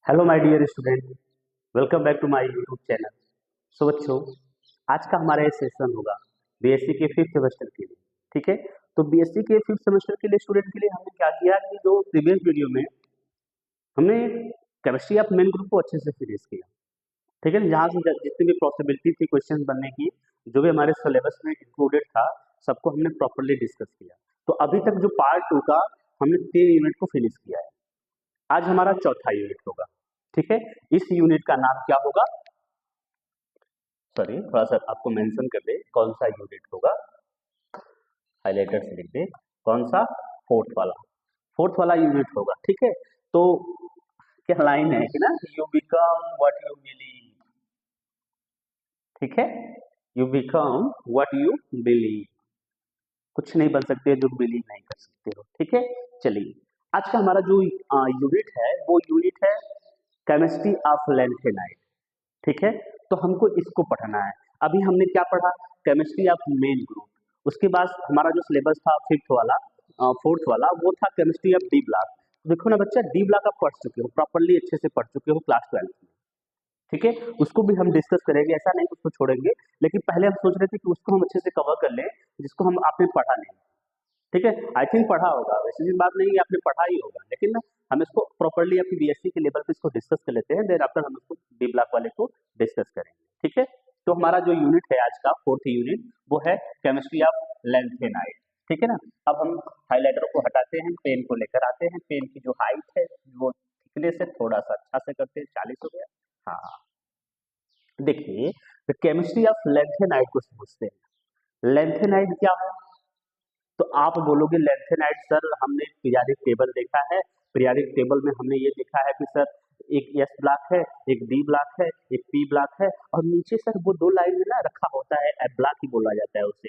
Hello my dear student, welcome back to my YouTube channel. So बच्चों, आज का हमारा ये सेशन होगा बीएससी के फिफ्थ सेमेस्टर के लिए। ठीक है, तो बीएससी के फिफ्थ सेमेस्टर के लिए स्टूडेंट के लिए हमने क्या किया कि जो प्रीवियस वीडियो में हमने केमिस्ट्री ऑफ मेन ग्रुप को अच्छे से फिनिश किया। ठीक है, जहाँ से जितनी भी पॉसिबिलिटी थी क्वेश्चन बनने की, जो भी हमारे सिलेबस में इंक्लूडेड था, सबको हमने प्रॉपरली डिस्कस किया। तो अभी तक जो पार्ट टू का हमने 3 यूनिट को फिनिश किया है। आज हमारा चौथा यूनिट होगा। ठीक है, इस यूनिट का नाम क्या होगा? सॉरी, थोड़ा सा आपको मेंशन कर दे कौन सा यूनिट होगा, हाइलाइटर से लिख दे कौन सा। फोर्थ वाला यूनिट होगा। ठीक है, तो क्या लाइन है कि ना, you become what you believe. ठीक है, you become what you believe. कुछ नहीं बन सकते जो बिलीव नहीं कर सकते हो। ठीक है, चलिए आज का हमारा जो यूनिट है वो यूनिट है केमिस्ट्री ऑफ लैंथेनाइड। ठीक है, तो हमको इसको पढ़ना है। अभी हमने क्या पढ़ा? Chemistry of main group. उसके बाद हमारा जो सिलेबस था फिफ्थ वाला, फोर्थ वाला, वो था केमिस्ट्री ऑफ डी ब्लॉक। देखो ना बच्चा, डी ब्लॉक आप पढ़ चुके हो, प्रॉपरली अच्छे से पढ़ चुके हो क्लास 12 में। ठीक है, उसको भी हम डिस्कस करेंगे, ऐसा नहीं उसको छोड़ेंगे, लेकिन पहले हम सोच रहे थे कि उसको हम अच्छे से कवर कर लें, जिसको हम आपने पढ़ा नहीं। ठीक है, आई थिंक पढ़ा होगा, वैसे भी बात नहीं है, आपने पढ़ा ही होगा, लेकिन हम इसको प्रॉपरली अपनी बीएससी के लेवल पे इसको डिस्कस कर लेते हैं, देन आफ्टर हम इसको डी ब्लॉक वाले को डिस्कस करेंगे। ठीक है, तो हमारा जो यूनिट है आज का फोर्थ यूनिट, वो है केमिस्ट्री ऑफ लैंथेनाइड। ठीक है ना, अब हम हाइलाइटर को हटाते हैं, पेन को लेकर आते हैं। पेन की जो हाइट है वो थिकनेस है, थोड़ा सा अच्छा से करते हैं, 40 हो गया। हाँ, देखिए, तो केमिस्ट्री ऑफ लैंथेनाइड को समझते हैं। लैंथेनाइड क्या है? तो आप बोलोगे लैंथेनाइड सर, हमने पीरियाडिक टेबल देखा है, पीरियाडिक टेबल में हमने ये देखा है कि सर एक एस ब्लॉक है, एक डी ब्लॉक है, एक पी ब्लॉक है, और नीचे सर वो दो लाइन में ना रखा होता है, एफ ब्लॉक ही बोला जाता है उसे।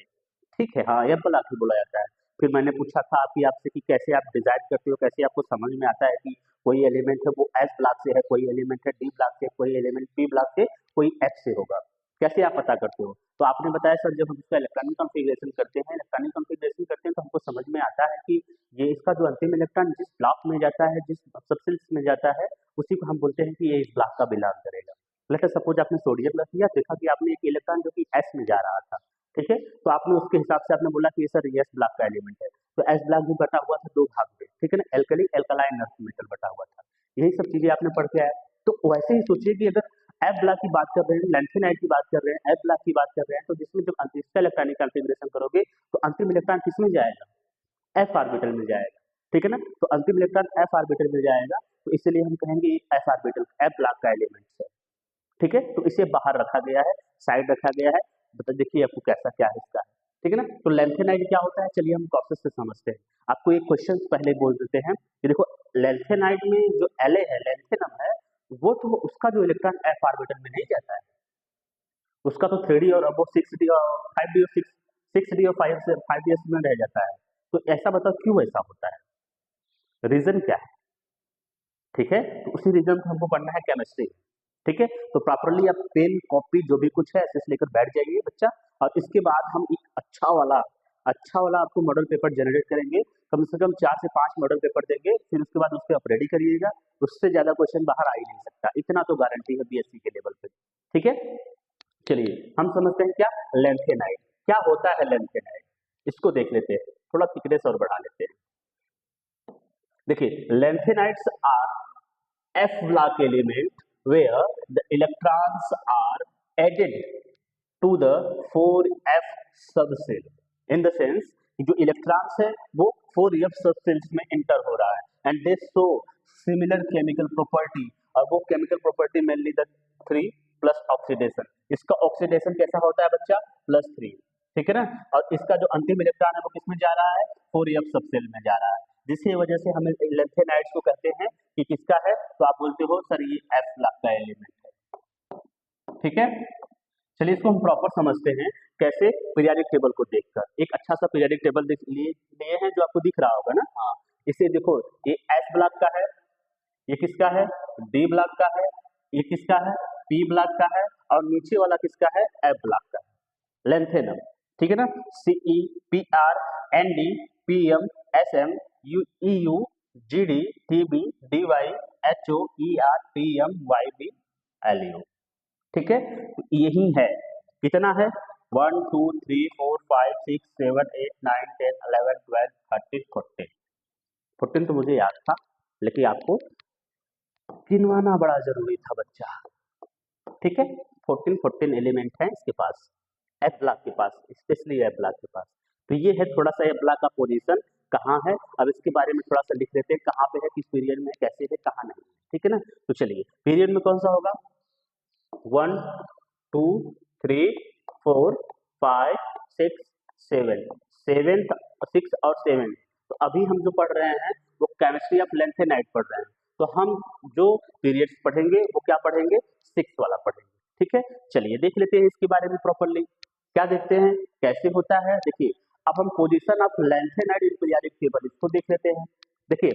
ठीक है, हाँ, एफ ब्लॉक ही बोला जाता है। फिर मैंने पूछा था आपकी आपसे कि कैसे आप डिसाइड करते हो, कैसे आपको समझ में आता है कि कोई एलिमेंट है वो एस ब्लॉक से है, कोई एलिमेंट है डी ब्लॉक से, कोई एलिमेंट पी ब्लॉक से, कोई एफ से होगा, कैसे आप पता करते हो? तो आपने बताया सर, जब हम इसका इलेक्ट्रॉनिक कॉन्फ़िगरेशन करते हैं, इलेक्ट्रॉनिक कॉन्फ़िगरेशन करते हैं, तो हमको समझ में आता है कि ये इसका जो अंतिम इलेक्ट्रॉन जिस ब्लॉक में जाता है, जिस सबसेल्स में जाता है, उसी को हम बोलते हैं कि ये इस ब्लॉक का बिलोंग करेगा। लेट अस सपोज आपने सोडियम रख लिया, देखा कि आपने एक इलेक्ट्रॉन जो कि एस में जा रहा था। ठीक है, तो आपने उसके हिसाब से आपने बोला कि ये सर एस ब्लॉक का एलिमेंट है। तो एस ब्लॉक भी बटा हुआ था दो भाग में। ठीक है ना, एल्कली एल्कलाइन अर्थ मेटल बटा हुआ था। यही सब चीजें आपने पढ़ के आए। तो वैसे ही सोचिए कि अगर एफ ब्लॉक की बात कर रहे हैं, लैंथेनाइड की बात कर रहे हैं, एफ ब्लॉक की बात कर रहे हैं, तो जिसमें जब इसका इलेक्ट्रॉनिक कॉन्फ़िगरेशन करोगे, तो अंतिम इलेक्ट्रॉन किसमें जाएगा? एफ ऑर्बिटल में जाएगा। ठीक है ना, तो अंतिम इलेक्ट्रॉन एफ ऑर्बिटल में जाएगा, तो इसलिए हम कहेंगे एफ ऑर्बिटल एफ ब्लॉक का एलिमेंट है। ठीक है, तो इसे बाहर रखा गया है, साइड रखा गया है। बता देखिए आपको कैसा क्या हिस्सा है। ठीक है ना, तो लैंथेनाइड क्या होता है, चलिए हम प्रोसेस से समझते हैं। आपको एक क्वेश्चन पहले बोल देते हैं कि देखो, लैंथेनाइड में जो एल है, लैंथेनम है, वो तो उसका जो इलेक्ट्रॉन एफ ऑर्बिटल में नहीं जाता है, उसका तो 3D और अब वो 6D और 5D और 6D और 5D में रह जाता है। तो ऐसा बताओ क्यों ऐसा होता है, रीजन क्या है? ठीक है, तो उसी रीजन को हमको पढ़ना है केमिस्ट्री। ठीक है, तो प्रॉपरली आप पेन कॉपी जो भी कुछ है ऐसे से लेकर बैठ जाइए बच्चा। और इसके बाद हम एक अच्छा वाला आपको मॉडल पेपर जनरेट करेंगे। कम से कम 4 से 5 मॉडल पेपर देंगे, फिर उसके बाद उसके आप रेडी करिएगा। उससे ज्यादा क्वेश्चन बाहर आ ही नहीं सकता, इतना तो गारंटी है बीएससी के लेवल पे। ठीक है, चलिए हम समझते हैं क्या लेंथेनाइड क्या होता है। लेंथेनाइड इसको देख लेते हैं, थोड़ा थिकनेस और बढ़ा लेते हैं। देखिए, lanthanides are F block element where the electrons are added to the 4f subshell, in the sense कि जो इलेक्ट्रॉन्स है वो 4f सबसेल्स में इंटर हो रहा है, and they show similar chemical property. और वो chemical property mainly the 3 plus oxidation. इसका ऑक्सीडेशन कैसा होता है बच्चा? +3। ठीक है ना, और इसका जो अंतिम इलेक्ट्रॉन है वो किसमें जा रहा है? 4f सबसेल में जा रहा है, जिसकी वजह से हमें लेंथेनाइड्स को कहते हैं कि किसका है, तो आप बोलते हो सर ये एफ ब्लॉक का एलिमेंट है। ठीक है, चलिए इसको हम प्रॉपर समझते हैं कैसे, पीरियाडिक टेबल को देखकर। एक अच्छा सा पीरियाडिक टेबल लिए हैं जो आपको दिख रहा होगा ना। हाँ, इसे देखो, ये एस ब्लॉक का है, ये किसका है? डी ब्लॉक का है, ये किसका है? पी ब्लॉक का है, और नीचे वाला किसका है? एफ ब्लॉक का है, लेंथेनम। ठीक है ना, C E P R N D P M S M U E U GD TB DY HOERTMYBLU। ठीक है, तो यही है। कितना है? 1 2 3 4 5 6 7 8 9 10 11 12 13 14। 14 तो मुझे याद था, लेकिन आपको गिनवाना बड़ा जरूरी था बच्चा। ठीक है, 14 एलिमेंट हैं इसके पास, एफ ब्लॉक के पास, स्पेशली एफ ब्लॉक के पास। तो ये है थोड़ा सा एफ ब्लॉक का पोजीशन कहाँ है, अब इसके बारे में थोड़ा सा लिख देते हैं, कहाँ पे है, किस पीरियड में, कैसे है, कहाँ नहीं है। ठीक है ना, तो चलिए पीरियड में कौन सा होगा? 1 2 3 4 5 6 7, 7th 6 और 7। तो अभी हम जो पढ़ रहे हैं वो केमिस्ट्री ऑफ लेंथेनाइड पढ़ रहे हैं, तो हम जो पीरियड्स पढ़ेंगे वो क्या पढ़ेंगे? 6 वाला पढ़ेंगे। ठीक है, चलिए देख लेते हैं इसके बारे में प्रॉपरली। क्या देखते हैं, कैसे होता है? देखिए, अब हम position of lanthanide in periodic table इसको देख लेते हैं। देखिए,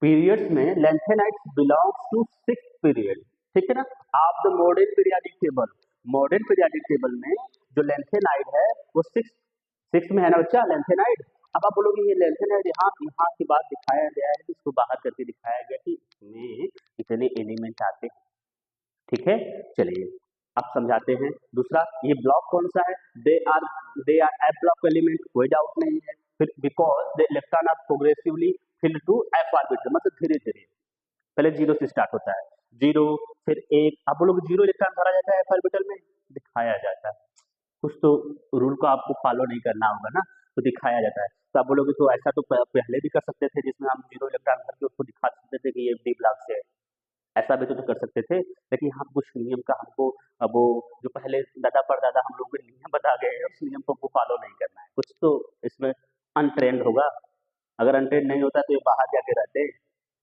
पीरियड्स में लेंथेनाइड्स बिलोंग्स टू 6 पीरियड। ठीक है ना, of the modern periodic table. Modern periodic table में जो लेंथेनाइड है वो 6 में है ना बच्चा, लेंथेनाइड। अब आप बोलोगे ये लेंथेनाइड यहाँ यहाँ की बात दिखाया गया है, इसको बाहर करके दिखाया गया कि इसमें इतने एलिमेंट आते हैं। ठीक है, चलिए अब समझाते हैं। दूसरा, ये ब्लॉक कौन सा है? They are F block element, कोई डाउट नहीं है। फिर because the electron are progressively filled to F orbital, मतलब धीरे धीरे, पहले 0 से स्टार्ट होता है, 0 फिर 1। आप बोलोगे 0 इलेक्ट्रॉन भरा जाता है एफ ऑर्बिटल में, दिखाया जाता है। कुछ तो रूल को आपको फॉलो नहीं करना होगा ना, तो दिखाया जाता है। तो आप बोलोगे तो ऐसा तो पहले भी कर सकते थे, जिसमें हम 0 इलेक्ट्रॉन भर के उसको दिखा सकते थे कि ये डी ब्लॉक से है, ऐसा भी तो कर सकते थे। लेकिन यहाँ कुछ नियम का हमको, अब वो जो पहले दादा परदादा हम लोग को नियम बता गए हैं, उस नियम को फॉलो नहीं करना है। कुछ तो इसमें अनट्रेंड होगा। अगर अनट्रेंड नहीं होता तो ये बाहर जाके रहते,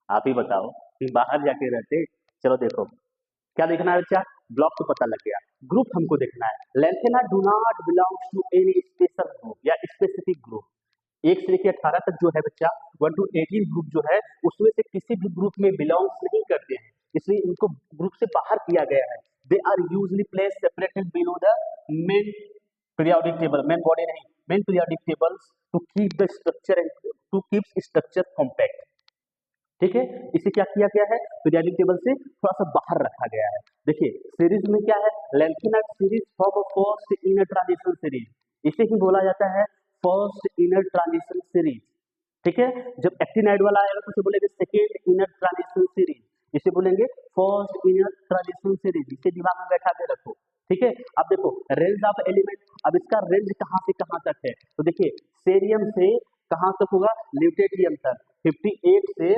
आप ही बताओ कि बाहर जाके रहते। चलो देखो क्या देखना है बच्चा, ब्लॉक तो पता लग गया, ग्रुप हमको देखना है। Lanthana do not belongs to any special group या स्पेसिफिक ग्रुप। 1 से लेकर 18 तक जो है बच्चा, 1 to 18 ग्रुप जो है, उसमें से किसी भी ग्रुप में बिलोंग्स नहीं करते हैं, इसलिए इनको ग्रुप से बाहर किया गया है। They are usually place separated below the main periodic table, main body नहीं, main periodic tables, to keep the structure, to keep structure compact. ठीक है, इसे क्या किया गया है? पीरियोडिक टेबल से थोड़ा सा बाहर रखा गया है। देखिए सीरीज में क्या है, lanthanide series form first inner transition series, इसे ही बोला जाता है फर्स्ट इनर ट्रांजिशन सीरीज। ठीक है, जब एक्टिनाइड वाला आएगा तो उसे बोलेंगे सेकेंड इनर ट्रांजिशन सीरीज, इसे बोलेंगे फर्स्ट इनर ट्रांजिशन सीरीज। इसे दिमाग में बैठा के रखो। ठीक है, अब देखो रेंज ऑफ एलिमेंट, अब इसका रेंज कहाँ से कहाँ तक है? तो देखिए सेरियम से कहाँ तक होगा? ल्यूटेरियम तक 58 से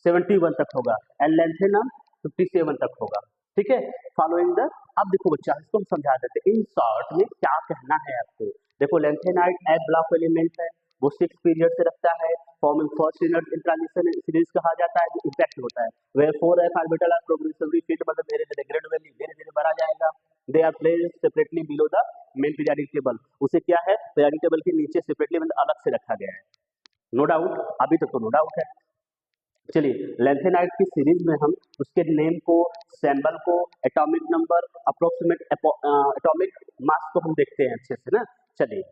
71 तक होगा, एंड लेंथेनम 57 तक होगा। ठीक है, फॉलोइंग द, अब देखो बच्चा इसको हम समझा देते हैं इन शॉर्ट में क्या कहना है आपको। देखो लेंथेनाइड एफ ब्लॉक एलिमेंट है, वो 6 पीरियड से रखता है, forming first inner transition series कहा जाता है, जो इफेक्ट होता है where 4 F orbital are progressively filled, मतलब धीरे धीरे ग्रेजुअली धीरे धीरे बढ़ा जाएगा। They are placed separately below the main periodic table, उसे क्या है पीरियोडिक टेबल के नीचे सेपरेटली मतलब अलग से रखा गया है। नो डाउट, अभी तक तो नो डाउट है। चलिए लेंथेनाइड की सीरीज में हम उसके नेम को, सैंबल को, atomic number, approximate atomic mass को हम देखते हैं अच्छे से ना। चलिए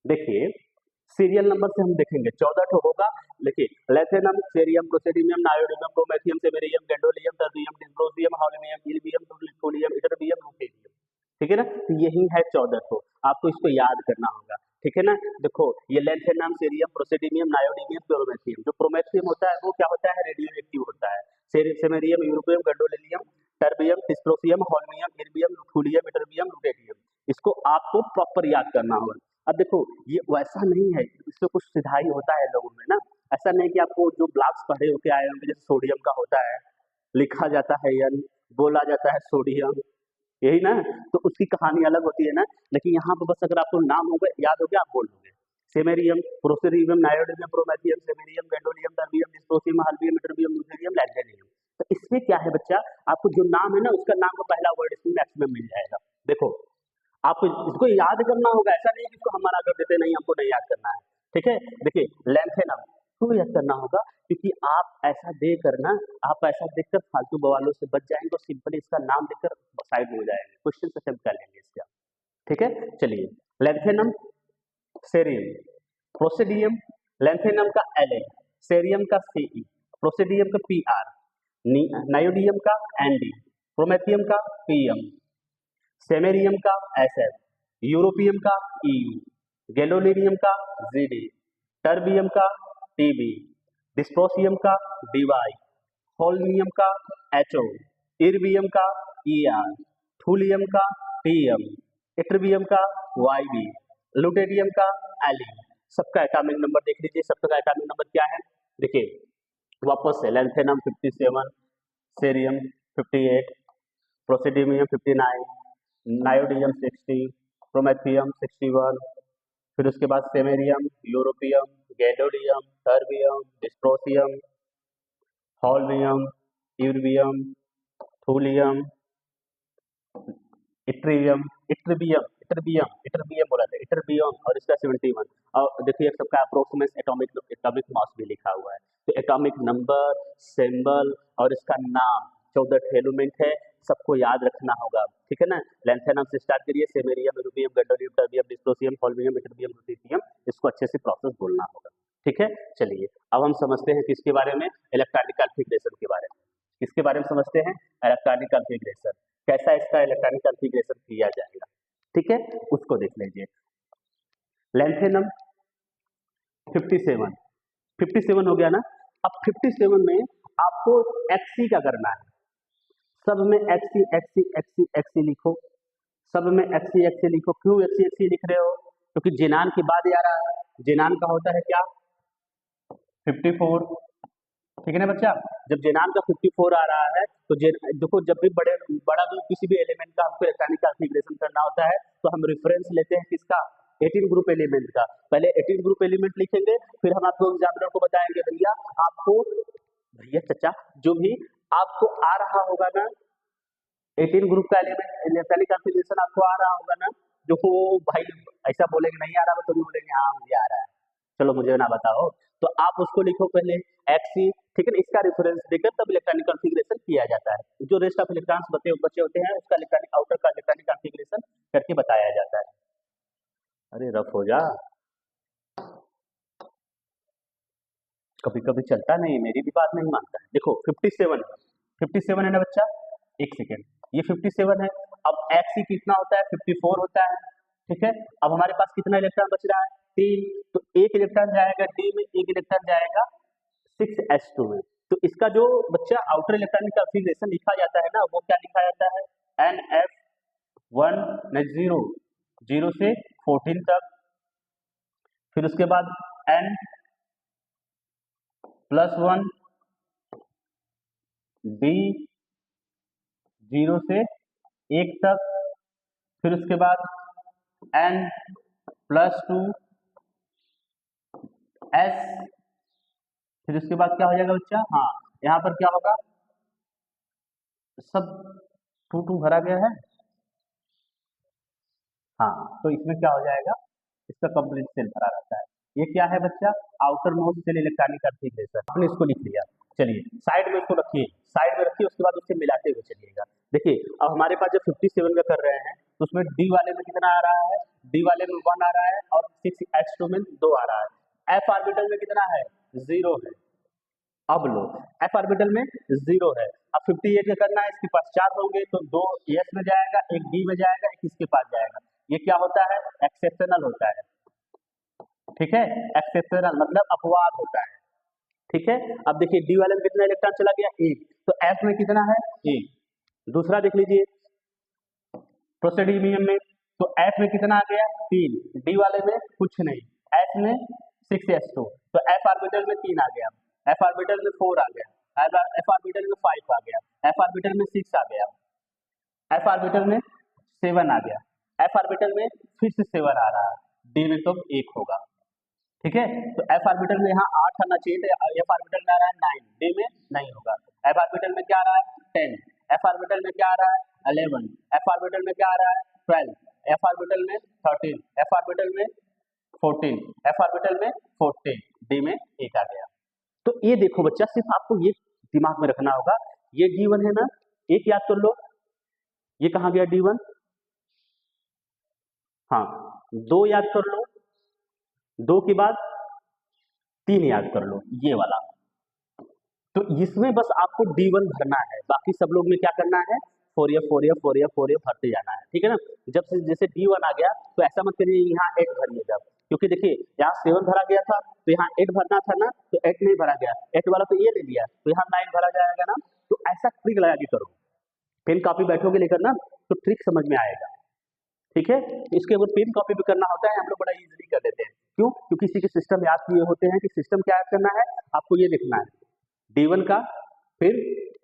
देखिए सीरियल नंबर से हम देखेंगे, 14 ठो होगा। देखिए lanthanum, cerium, praseodymium, neodymium, promethium, samarium, gadolinium, terbium, dysprosium, holmium, erbium, लुथोनियम, इटरबियम, लुटेनियम। ठीक है ना, तो यही है 14 ठो, आपको इसको याद करना होगा। ठीक है ना, देखो ये लेंथेनम, सीरियम, प्रोसेडियम, नायोडियम, प्रोमेथियम। जो प्रोमेथियम होता है वो क्या होता है? रेडियो एक्टिव होता है। Samarium, europium, gadolinium, terbium, dysprosium, holmium, erbium, लुथोनियम, इटरबियम, लुटेनियम। इसको आपको प्रॉपर याद करना होगा। अब देखो ये वैसा नहीं है, इससे कुछ सिधाई होता है लोगों में ना, ऐसा नहीं कि आपको जो ब्लॉक्स पढ़े होके आए होंगे, जैसे सोडियम का होता है, लिखा जाता है या बोला जाता है सोडियम, यही ना, तो उसकी कहानी अलग होती है ना। लेकिन यहाँ पर बस अगर आपको नाम हो गए, याद हो गया, आप बोल दोगे। Samarium, praseodymium, neodymium, promethium, samarium, gadolinium, terbium, dysprosium, erbium, ytterbium, lutetium, lanthanum. तो इसमें क्या है बच्चा, आपको जो नाम है ना उसका नाम का पहला वर्ड इसमें मैक्सिमम मिल जाएगा। देखो आपको इसको याद करना होगा, ऐसा नहीं कि इसको हम मना कर देते, नहीं हमको नहीं याद करना है। ठीक है, देखिए लेंथेनम क्यों याद करना होगा, क्योंकि आप ऐसा दे करना, आप ऐसा देखकर फालतू बवालों से बच जाएंगे, तो सिंपली इसका नाम देखकर साइड में हो जाएंगे, क्वेश्चन से अटेम्प्ट कर लेंगे इसका। ठीक है, चलिए लेंथेनम, सेरियम, प्रोसेडियम, लेंथेनम का एलेन, सेरियम का Ce, प्रोसीडियम का Pr, नायोडियम का Nd, प्रोमेथियम का Pm, सेमेरियम का Sf, यूरोपियम का Eu, गैलोलीनियम का Zd, टर्बियम का Tb, डिस्प्रोसियम का Dy, होल्नियम का HO, इर्बियम का Er, थूलियम का Tm, इट्रिबियम का Yb, लुटेडियम का Li। सबका एटॉमिक नंबर देख लीजिए, सबका एटॉमिक नंबर क्या है, देखिए वापस से lanthanum 57, cerium 58, praseodymium 59, neodymium 60, promethium 61, फिर उसके बाद samarium, europium, gadolinium, terbium, dysprosium, holmium, erbium, thulium, ytterbium ytterbium ytterbium ytterbium बोला था, इट्रिबियम, और इसका 71। और देखिए सबका अप्रोक्सीमेट एटॉमिक मास भी लिखा हुआ है। तो एटॉमिक नंबर, सिंबल और इसका नाम, 14 एलिमेंट है, सबको याद रखना होगा, ठीक है ना। लैंथेनम से स्टार्ट करिए, samarium, europium, gadolinium, terbium, dysprosium, होल्नियम, इट्रिबियम, लुटेडियम, इसको अच्छे से प्रोसेस बोलना होगा, ठीक है। चलिए अब हम समझते हैं किसके बारे में, इलेक्ट्रॉनिक कॉन्फ़िगरेशन के बारे में। किसके बारे में समझते हैं, इलेक्ट्रॉनिक कॉन्फ़िगरेशन, कैसा इसका इलेक्ट्रॉनिक कॉन्फ़िगरेशन किया जाएगा, ठीक है, उसको देख लीजिए। लैंथेनम 57 हो गया ना। अब 57 में आपको Xc का करना है, सब में Xc Xc Xc Xc लिखो, सब में Xc Xc लिखो। क्यों Xc Xc लिख रहे हो, क्योंकि जिनान के बाद आ रहा है, जिनान का होता है क्या 54, ठीक है ना बच्चा। जब जेनान का 54 आ रहा है तो देखो जब भी बड़ा भी किसी भी एलिमेंट का हमको इलेक्ट्रॉनिक कॉन्फ़िगरेशन करना होता है तो हम रेफरेंस लेते हैं किसका, 18 ग्रुप एलिमेंट का। पहले 18 ग्रुप एलिमेंट लिखेंगे, फिर हम आपको एग्जामिनर को बताएंगे भैया चचा जो भी आपको आ रहा होगा ना 18 ग्रुप का एलिमेंट इलेक्ट्रॉनिक कॉन्फ़िगरेशन आपको आ रहा होगा ना, जो भाई ऐसा बोलेंगे नहीं आ रहा तो भी बोलेंगे हाँ मुझे आ रहा है, चलो मुझे ना बताओ, तो आप उसको लिखो पहले Xc, ठीक है ना। इसका रेफरेंस देकर तब इलेक्ट्रॉनिक कॉन्फ़िगरेशन किया जाता है। जो रेस्ट ऑफ इलेक्ट्रॉन्स बचे होते हैं उसका इलेक्ट्रॉनिक आउटर का इलेक्ट्रॉनिक कॉन्फ़िगरेशन करके बताया जाता है। अरे रफ हो जा, कभी कभी चलता नहीं, मेरी भी बात नहीं मानता है। देखो 57 है ना बच्चा, एक सेकेंड, ये 57 है। अब Xc कितना होता है 54 होता है, ठीक है। अब हमारे पास कितना इलेक्ट्रॉन बच रहा है 3, तो एक इलेक्ट्रॉन जाएगा D में, एक इलेक्ट्रॉन जाएगा 6s2 में। तो इसका जो बच्चा आउटर इलेक्ट्रॉनिक कॉन्फ़िगरेशन लिखा जाता है ना, वो क्या लिखा जाता है NF1 0 0 से 14 तक, फिर उसके बाद N+1 D 0 से 1 तक, फिर उसके बाद N+2 S, फिर उसके बाद क्या हो जाएगा बच्चा, हाँ यहाँ पर क्या होगा, सब 2 भरा गया है, हाँ तो इसमें क्या हो जाएगा, इसका कंप्लीट सेल भरा रहता है। ये क्या है बच्चा, outermost shell electronic configuration, आपने इसको लिख लिया। चलिए साइड में इसको रखिए, साइड में रखिए, उसके बाद उससे मिलाते हुए चलिएगा। देखिए अब हमारे पास जब 57 का कर रहे हैं तो उसमें डी वाले में कितना आ रहा है, डी वाले में 1 आ रहा है और 6s2 में 2 आ रहा है। एफ ऑर्बिटल में कितना है 0 है। अब लो एफ ऑर्बिटल में 0 है, अब 58 का करना है, इसके पास 4 होंगे तो 2 s में जाएगा, एक d में जाएगा, एक इसके पास जाएगा। ये क्या होता है, एक्सेप्शनल होता है, ठीक है, एक्सेप्शनल मतलब अपवाद होता है, ठीक है। अब देखिए डी वाले में कितना इलेक्ट्रॉन चला गया 1, तो एफ में कितना है 1। दूसरा देख लीजिए प्रोसीडियम में, तो एफ में कितना आ गया 3, डी वाले में कुछ नहीं, एस में 6s2, तो एफ ऑर्बिटल में 3 आ गया, एफ ऑर्बिटल में 4 आ गया, एफ ऑर्बिटल में 5 आ गया, एफ ऑर्बिटल में 6 आ गया, एफ ऑर्बिटल में 7 आ गया, एफ ऑर्बिटल में फिर से 7 आ रहा है, डी में तो 1 होगा, ठीक है। तो एफ ऑर्बिटल में यहाँ 8 आना चाहिए, तो एफ ऑर्बिटल में आ रहा है 9, डी में नहीं होगा। एफ ऑर्बिटल में क्या आ रहा है 10, एफ ऑर्बिटल में क्या आ रहा है 11, एफ ऑर्बिटल में क्या आ रहा है 12, एफ ऑर्बिटल में 13, एफ ऑर्बिटल में 14, एफ ऑर्बिटल में 14, डी में 1 आ गया। तो ये देखो बच्चा, सिर्फ आपको ये दिमाग में रखना होगा, ये D1 है ना, एक याद कर लो, ये कहाँ गया D1, हाँ 2 याद कर लो, 2 के बाद 3 याद कर लो, ये वाला। तो इसमें बस आपको D1 भरना है, बाकी सब लोग में क्या करना है, 4F 4F 4F 4F भरते जाना है, ठीक है ना। जब से जैसे D1 आ गया तो ऐसा मत करिए यहाँ 8 भरिएगा, क्योंकि देखिए यहाँ 7 भरा गया था तो यहाँ 8 भरना था ना, तो 8 नहीं भरा गया, 8 वाला तो ये ले लिया तो यहाँ 9 भरा जाएगा ना। तो ऐसा ट्रिक लगा के करो, पेन कॉपी बैठोगे लेकर ना तो ट्रिक समझ में आएगा, ठीक है। इसके ऊपर पेन कॉपी भी करना होता है, हम लोग बड़ा इजीली कर लेते हैं, क्यों, क्योंकि किसी के सिस्टम याद किए होते हैं कि सिस्टम क्या याद करना है, आपको ये लिखना है D1 का, फिर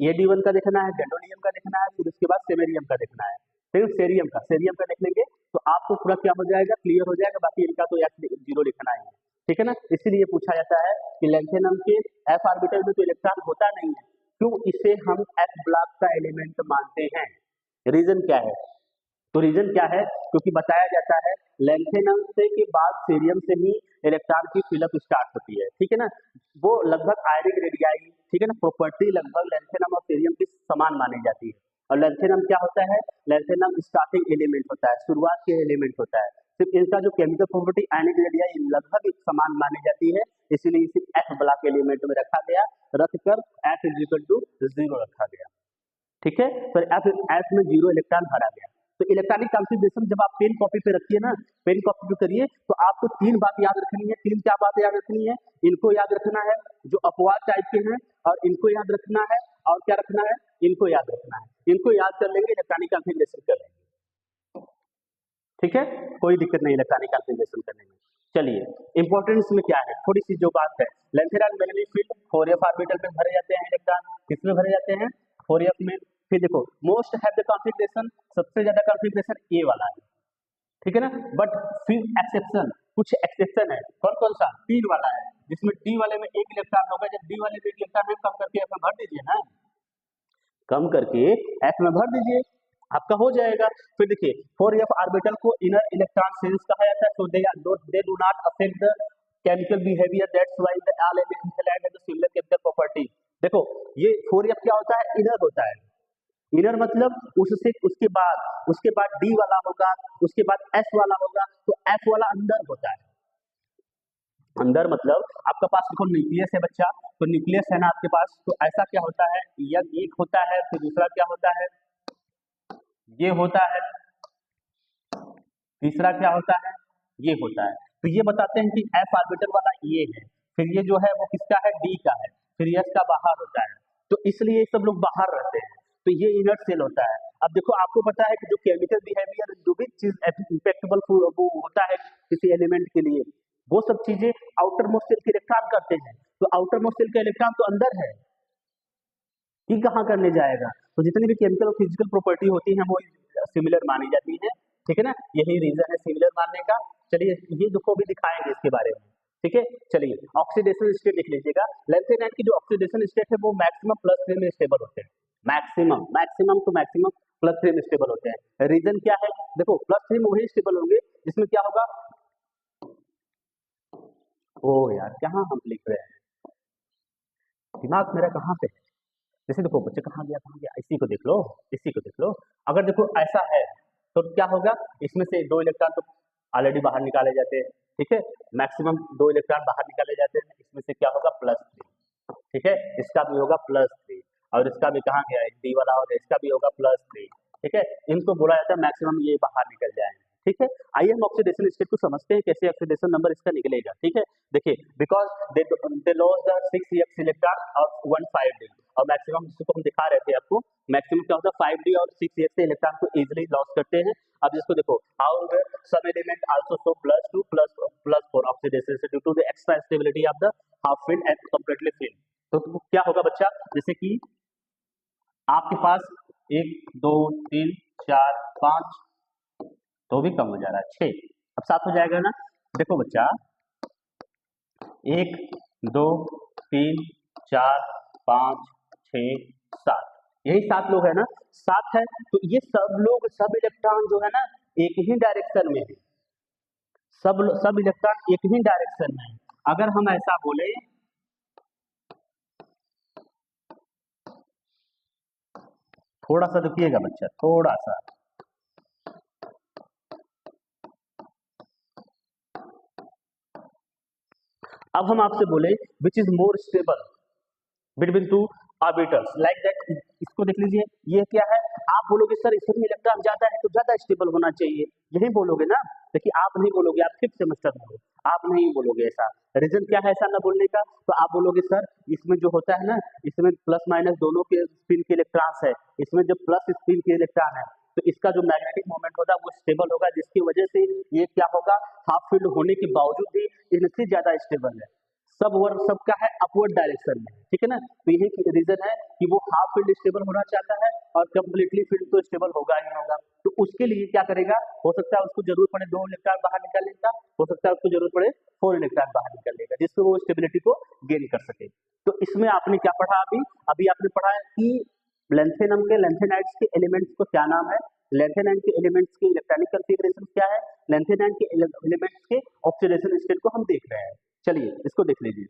ये D1 का देखना है, गैंडोलियम का देखना है, फिर उसके बाद सेमेरियम का देखना है, फिर सेरियम का देख लेंगे तो आपको पूरा क्या हो जाएगा, क्लियर हो जाएगा। बाकी इनका तो यार 0 लिखना है, ठीक है ना। इसीलिए पूछा जाता है कि लैंथेनम के f ऑर्बिटल में तो इलेक्ट्रॉन होता नहीं है, क्यों, इसे हम f ब्लॉक का एलिमेंट मानते हैं। रीजन क्या है, तो रीजन क्या है, क्योंकि बताया जाता है लैंथेनम से के बाद सीरियम से ही इलेक्ट्रॉन की फिलअप स्टार्ट होती है, ठीक है ना। वो लगभग आयनिक रेडियाई, ठीक है ना, प्रॉपर्टी लगभग लैंथेनम और सीरियम की समान मानी जाती है। और लैंथेनम क्या होता है, लैंथेनम स्टार्टिंग एलिमेंट होता है, शुरुआत के एलिमेंट होता है। सिर्फ इनका जो केमिकल प्रॉपर्टी आयनिक रेडियाई लगभग समान मानी जाती है, इसीलिए इसे एफ ब्लॉक एलिमेंट में रखा गया, रखकर एफ इज इक्वल टू 0 रखा गया, ठीक है। फिर एफ में 0 इलेक्ट्रॉन भरा गया। तो इलेक्ट्रॉनिक कॉन्फ़िगरेशन जब आप पेन कॉपी पे रखिए ना, पेन कॉपी पे करिए तो आपको 3 बात याद रखनी है। 3 क्या बात याद रखनी है, इनको याद रखना है जो अपवाद टाइप के हैं, और इनको याद रखना है, और क्या रखना है, इनको याद रखना है। इनको याद कर लेंगे, इलेक्ट्रॉनिक कॉन्फ़िगरेशन कर लेंगे, ठीक है, कोई दिक्कत नहीं इलेक्ट्रॉनिक कॉन्फ़िगरेशन करने में। चलिए इंपॉर्टेंस में क्या है, थोड़ी सी जो बात है, lanthanum magnetic field 4f orbital में भरे जाते हैं इलेक्ट्रॉन, किसमें भरे जाते हैं, 4f में। फिर देखो मोस्ट हैव द कॉन्फ़िगरेशन, सबसे ज्यादा कॉन्फ़िगरेशन ए वाला है, ठीक है ना। बट फिर एक्सेप्शन, कुछ एक्सेप्शन है, कौन कौन सा, 3 वाला है, जिसमें डी वाले में 1 इलेक्ट्रॉन होगा, जब डी वाले में 1 इलेक्ट्रॉन है कम करके एफ में भर दीजिए ना, कम करके एफ में भर दीजिए, आपका हो जाएगा। फिर देखिए 4f ऑर्बिटल को इनर इलेक्ट्रॉन शेल्स कहा जाता है, so they do not affect the chemical behaviour, that's why the all elements have the similar chemical property. देखो ये 4f क्या होता है, इनर होता है, इनर मतलब उसके बाद डी वाला होगा, उसके बाद एस वाला होगा, तो एफ वाला अंदर होता है। अंदर मतलब आपका पास देखो न्यूक्लियस है बच्चा, तो न्यूक्लियस है ना आपके पास, तो ऐसा क्या होता है, एक होता है, फिर दूसरा क्या होता है, ये होता है, तीसरा क्या होता है, ये होता है। तो ये बताते हैं कि एफ ऑर्बिटल वाला ये है, फिर ये जो है वो किसका है, डी का है, फिर एस का बाहर होता है, तो इसलिए सब लोग बाहर रहते हैं, तो ये इनर्ट सेल होता है। अब देखो आपको पता है कि जो केमिकल बिहेवियर, जो भी चीज इम्पैक्टेबल वो होता है किसी एलिमेंट के लिए, वो सब चीजें आउटर मोस्ट सेल के इलेक्ट्रॉन करते हैं, तो आउटर मोस्ट सेल का इलेक्ट्रॉन तो अंदर है, ये कहाँ करने जाएगा। तो जितनी भी केमिकल और फिजिकल प्रॉपर्टी होती है वो सिमिलर मानी जाती है, ठीक है ना, यही रीजन है सिमिलर मानने का। चलिए ये देखो भी दिखाएंगे इसके बारे में, ठीक है। चलिए ऑक्सीडेशन स्टेट लिख लीजिएगा, लैंथेनाइट की जो ऑक्सीडेशन स्टेट है वो मैक्सिमम +3 में स्टेबल होते हैं, मैक्सिमम टू मैक्सिमम +3 में स्टेबल होते हैं। रीजन क्या है, देखो +3 में वही स्टेबल होंगे जिसमें क्या होगा, ओ यार कहाँ हम लिख रहे हैं, दिमाग मेरा कहाँ पे है। जैसे देखो बच्चे कहाँ गया, इसी को देख लो, इसी को देख लो। अगर देखो ऐसा है तो क्या होगा, इसमें से 2 इलेक्ट्रॉन तो ऑलरेडी बाहर निकाले जाते हैं, ठीक है, मैक्सिमम 2 इलेक्ट्रॉन बाहर निकाले जाते हैं, इसमें से क्या होगा +3, ठीक है, इसका भी होगा +3, और इसका भी कहाँ गया, डी वाला और इसका भी होगा +3, ठीक है। इनको बोला जाता है मैक्सिमम ये बाहर निकल जाएंगे, ठीक है। आइए हम ऑक्सीडेशन स्टेट को समझते हैं, कैसे ऑक्सीडेशन नंबर इसका निकलेगा, ठीक है। देखिए because they loss the 6s electron और 1 5d, और मैक्सिमम जिसको हम दिखा रहे थे आपको, मैक्सिमम क्या होता है 5d और 6s से इलेक्ट्रॉन को इजीली लॉस करते हैं। अब जिसको देखो how some element also show +2 +4 oxidation due to the extra stability of the half filled and completely filled. तो क्या होगा बच्चा, जैसे कि आपके पास 1 2 3 4 5, तो भी कम हो जा रहा है 6, अब 7 हो जाएगा ना। देखो बच्चा 1 2 3 4 5 6 7, यही 7 लोग है ना, 7 है, तो ये सब लोग, सब इलेक्ट्रॉन जो है ना एक ही डायरेक्शन में है, सब इलेक्ट्रॉन एक ही डायरेक्शन में है। अगर हम ऐसा बोले, थोड़ा सा रुकिएगा बच्चा, थोड़ा सा, अब हम आपसे बोले which is more stable between two orbitals like that, इसको देख लीजिए, ये क्या है, आप बोलोगे सर इसमें इलेक्ट्रॉन ज्यादा है तो ज्यादा स्टेबल होना चाहिए, यही बोलोगे ना। देखिए आप नहीं बोलोगे, आप 5th सेमेस्टर में हो, आप नहीं बोलोगे ऐसा। रीजन क्या है ऐसा ना बोलने का, तो आप बोलोगे सर इसमें जो होता है ना, इसमें प्लस माइनस दोनों के स्पिन के इलेक्ट्रॉन्स है, इसमें जो प्लस स्पिन के इलेक्ट्रॉन है तो इसका जो मैग्नेटिक मोमेंट होगा वो स्टेबल होगा, जिसकी वजह से ये क्या होगा, हाफ फील्ड होने के बावजूद भी इनसे ज्यादा स्टेबल है। सब वर्ग सबका है अपवर्ड डायरेक्शन में, ठीक है ना। तो यही रीजन है कि वो हाफ फील्ड स्टेबल होना चाहता है और कंप्लीटली फील्ड तो स्टेबल होगा ही होगा। तो उसके लिए क्या करेगा, हो सकता है उसको जरूरत पड़े 2 इलेक्ट्रॉन बाहर निकालने का, हो सकता है उसको जरूरत पड़े 4 इलेक्ट्रॉन बाहर निकालने का, जिससे वो स्टेबिलिटी को गेन कर सके। तो इसमें आपने क्या पढ़ा, अभी आपने पढ़ा है कि लेंथेनम के लेंथेनाइड्स के एलिमेंट्स को क्या नाम है, लेंथेनाइड के एलिमेंट्स के इलेक्ट्रॉनिक कॉन्फ़िगरेशन क्या है, लेंथेनाइड के एलिमेंट्स के ऑक्सीडेशन स्टेट को हम देख रहे हैं। चलिए इसको देख लीजिए,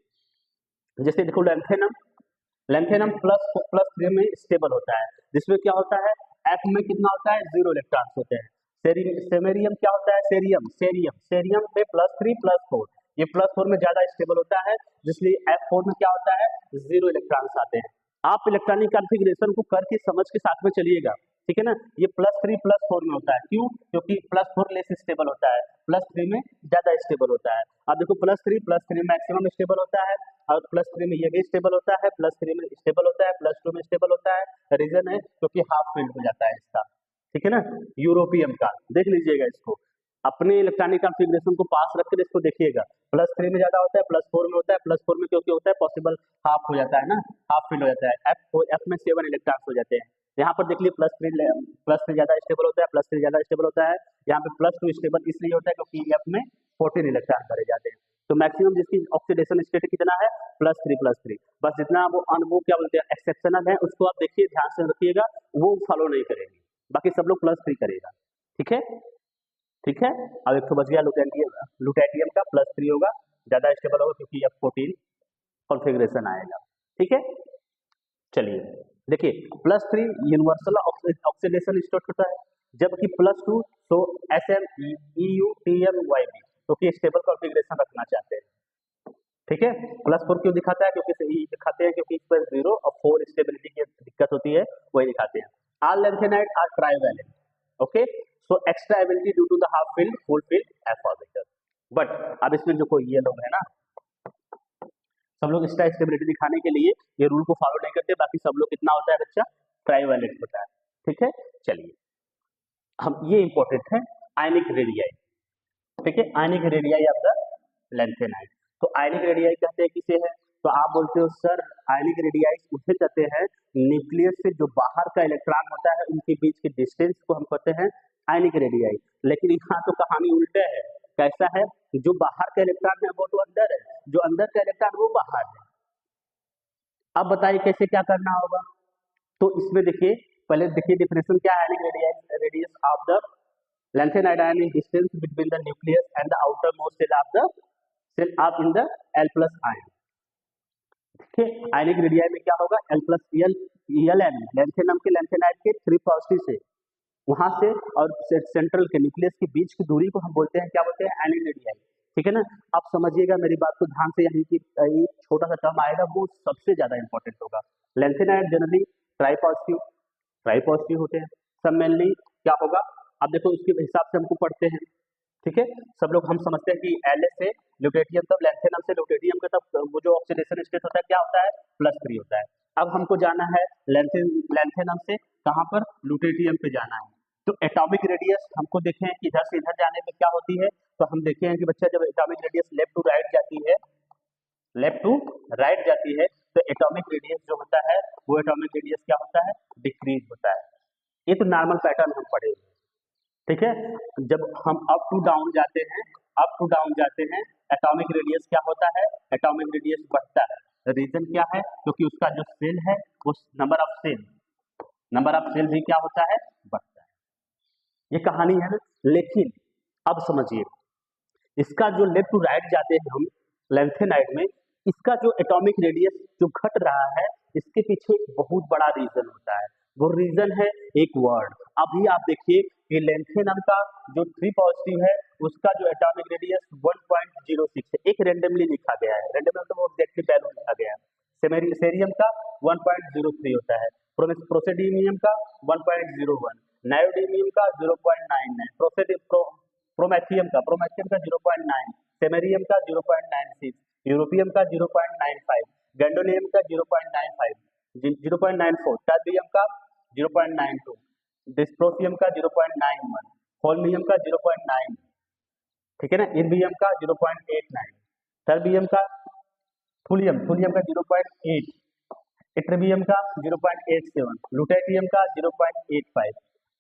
जैसे देखो लेंथेनम प्लस 3 में स्टेबल होता है, जिसमें क्या होता है, एफ में कितना होता है, 0 इलेक्ट्रॉन्स होते हैं। सेमेरियम क्या होता है, सेरियम में +3+4, ये +4 में ज्यादा स्टेबल होता है, जिसलिए F4 में क्या होता है, 0 इलेक्ट्रॉन्स आते हैं। आप इलेक्ट्रॉनिक कॉन्फ़िगरेशन को करके समझ के साथ में चलिएगा, ठीक है ना। ये +3+4 में होता है, क्यों, क्योंकि +4 लेस स्टेबल होता है, +3 में ज्यादा स्टेबल होता है। अब देखो +3 मैक्सिमम स्टेबल होता है, और +3 में ये भी स्टेबल होता है, +3 में स्टेबल होता है, +2 में स्टेबल होता है। रीजन है क्योंकि हाफ फील्ड हो जाता है इसका, ठीक है ना। यूरोपियम का देख लीजिएगा, इसको अपने इलेक्ट्रॉनिक कॉन्फ़िगरेशन को पास रख कर इसको देखिएगा, +3 में ज्यादा होता है, +4 में होता है, +4 में क्योंकि होता है पॉसिबल हाफ हो जाता है ना, हाफ फील्ड हो जाता है। एफ में 7 इलेक्ट्रॉन्स हो जाते हैं। यहाँ पर देख लिए +3 ज्यादा स्टेबल होता है, +3 ज्यादा स्टेबल होता है। यहाँ पे +2 स्टेबल इसलिए होता है क्योंकि एफ में 14 इलेक्ट्रॉन भरे जाते हैं। तो मैक्सिमम जिसकी ऑक्सीडेशन स्टेट कितना है, +3। बस जितना वो क्या बोलते हैं एक्सेप्शनल है, उसको आप देखिए, ध्यान से रखिएगा, वो फॉलो नहीं करेंगे, बाकी सब लोग +3 करेगा, ठीक है। ठीक है, अब एक तो बच गया लुटेटियम का +3 होगा, ज्यादा स्टेबल होगा क्योंकि F14 कॉन्फ़िगरेशन आएगा, ठीक है। चलिए देखिए, +3 यूनिवर्सल ऑक्सीडेशन स्टेट होता है, जबकि +2 तो SMEUTMYB क्योंकि स्टेबल कॉन्फ़िगरेशन रखना चाहते हैं, ठीक है। +4 क्यों दिखाता है, क्योंकि दिखाते हैं क्योंकि इस पर 0 और 4 स्टेबिलिटी की दिक्कत होती है, वही दिखाते हैं। All lanthanide are trivalent, okay, so extra ability due to the half filled full filled F orbital. But अब इसमें जो कोई ये लोग है ना, सब लोग एक्स्ट्रा स्टेबिलिटी दिखाने के लिए ये रूल को फॉलो नहीं करते, बाकी सब लोग कितना होता है बच्चा, ट्राइवैलेंट होता है, ठीक है। चलिए हम ये इंपॉर्टेंट है, आयनिक रेडियाई, ठीक है, ionic radii of the lanthanide. तो आयनिक रेडियाई कहते हैं किसे है, तो आप बोलते हो सर आयनिक रेडियाई उसे कहते हैं न्यूक्लियस से जो बाहर का इलेक्ट्रॉन होता है उनके बीच के डिस्टेंस को हम कहते हैं आयनिक रेडियाई। लेकिन यहाँ तो कहानी उल्टा है, कैसा है, जो बाहर का इलेक्ट्रॉन है वो तो अंदर है, जो अंदर का इलेक्ट्रॉन वो बाहर है। अब बताइए कैसे क्या करना होगा, तो इसमें देखिए, पहले देखिए डिफिनेशन क्या है, ionic radius of the lanthanide ion is distance between the nucleus and the outermost shell of the shell of in the L+ ion, ठीक है। आयनिक रेडियाई में क्या होगा, Ln लेंथेनम के लेंथेनाइड के 3 पॉजिटिव से वहां से और सेंट्रल के न्यूक्लियस के बीच की दूरी को हम बोलते हैं, क्या बोलते हैं, आयनिक रेडियाई, ठीक है ना। आप समझिएगा मेरी बात को ध्यान से, यानी कि एक छोटा सा टर्म आएगा वो सबसे ज्यादा इंपॉर्टेंट होगा। लेंथेनाइड जनरली ट्राई पॉजिटिव होते हैं, सब मेनली क्या होगा, अब देखो उसके हिसाब से हमको पढ़ते हैं, ठीक है। सब लोग हम समझते हैं कि L से ल्यूटेटियम तब लेंथेनम से ल्यूटेटियम का तब वो जो ऑक्सीडेशन स्टेट होता है क्या होता है, +3 होता है। अब हमको जाना है लेंथेनम से कहाँ पर, ल्यूटेटियम पे जाना है। तो एटॉमिक रेडियस हमको देखें कि इधर से इधर जाने में क्या होती है, तो हम देखे हैं कि बच्चा जब atomic radius left to right जाती है तो एटॉमिक रेडियस जो होता है वो एटॉमिक रेडियस क्या होता है, डिक्रीज होता है। ये तो नॉर्मल पैटर्न हम पढ़े हुए, ठीक है। जब हम अप टू डाउन जाते हैं एटॉमिक रेडियस क्या होता है, एटॉमिक रेडियस बढ़ता है। रीजन क्या है, क्योंकि उसका जो सेल है वो नंबर ऑफ सेल भी क्या होता है, बढ़ता है। ये कहानी है ना, लेकिन अब समझिए, इसका जो लेफ्ट टू राइट जाते हैं हम लेंथेनाइड में, इसका जो एटॉमिक रेडियस जो घट रहा है, इसके पीछे एक बहुत बड़ा रीजन होता है। वो रीजन है एक वर्ड, अभी आप देखिए कि लेंथेनम का जो 3 पॉजिटिव है उसका जो एटॉमिक रेडियस 1.06 है, एक रैंडमली लिखा गया है, रैंडम मतलब वो एग्जैक्टली वैल्यू लिखा गया है। सेरियम का 1.03 होता है, प्रोसेडियम का 1.01, नायोडीमियम का 0.99, प्रोमेथियम का 0.9, सेमेरियम का 0.96, यूरोपियम का 0.95, गैंडोनियम का 0.95, 0.94, टर्बियम का 0.92, डिस्प्रोसियम का 0.91, होल्मियम का 0.9, ठीक है ना, इर्बियम का 0.89, टर्बियम का थुलियम का 0.8, इट्रिबियम का 0.87, लुटेटियम का 0.85।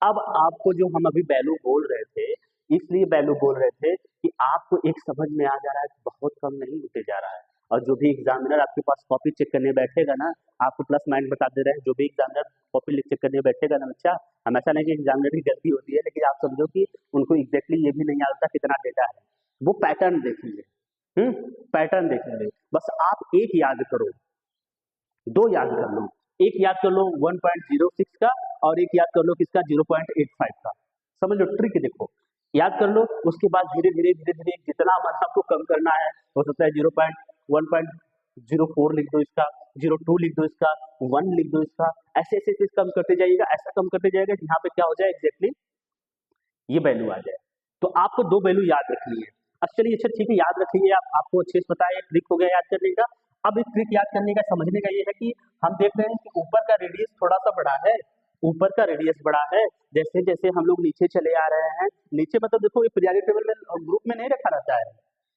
अब आपको जो हम अभी वैल्यू बोल रहे थे, इसलिए वैल्यू बोल रहे थे कि आपको एक समझ में आ जा रहा है कि बहुत कम नहीं होते जा रहा है, और जो भी एग्जामिनर आपके पास कॉपी चेक करने बैठेगा ना, आपको प्लस माइनस बता दे रहे हैं, जो भी एग्जामिनर कॉपी चेक करने बैठेगा ना बच्चा, हम ऐसा नहीं कि एग्जामिनर की गलती होती है, लेकिन आप समझो कि उनको एग्जैक्टली ये भी नहीं आता कितना डेटा है, वो पैटर्न देखेंगे, पैटर्न देखेंगे। बस आप एक याद करो, दो याद कर लो, एक याद कर लो 1.06 का, और एक याद कर लो किसका 0.85 का, समझ लो ट्रिक देखो, याद कर लो, उसके बाद धीरे धीरे जितना मन आपको कम करना है, हो सकता है 1.04 लिख दो इसका, 0.2 लिख दो इसका, 1 लिख दो इसका, ऐसे ऐसे ऐसे कम करते जाइएगा, ऐसा कम करते जाएगा कि यहाँ पे क्या हो जाए एग्जैक्टली ये वैल्यू आ जाए। तो आपको दो वैल्यू याद रखनी है। अच्छा चलिए, अच्छा ठीक है, याद रखिए, आपको अच्छे से पता है, ट्रिक हो गया याद करने का। अब इस ट्रिक याद करने का समझने का ये है कि हम देख रहे हैं कि ऊपर का रेडियस थोड़ा सा बड़ा है, ऊपर का रेडियस बड़ा है, जैसे जैसे हम लोग नीचे चले आ रहे हैं, नीचे मतलब देखो ये पीरियोडिक टेबल में ग्रुप में नहीं रखा रहता है,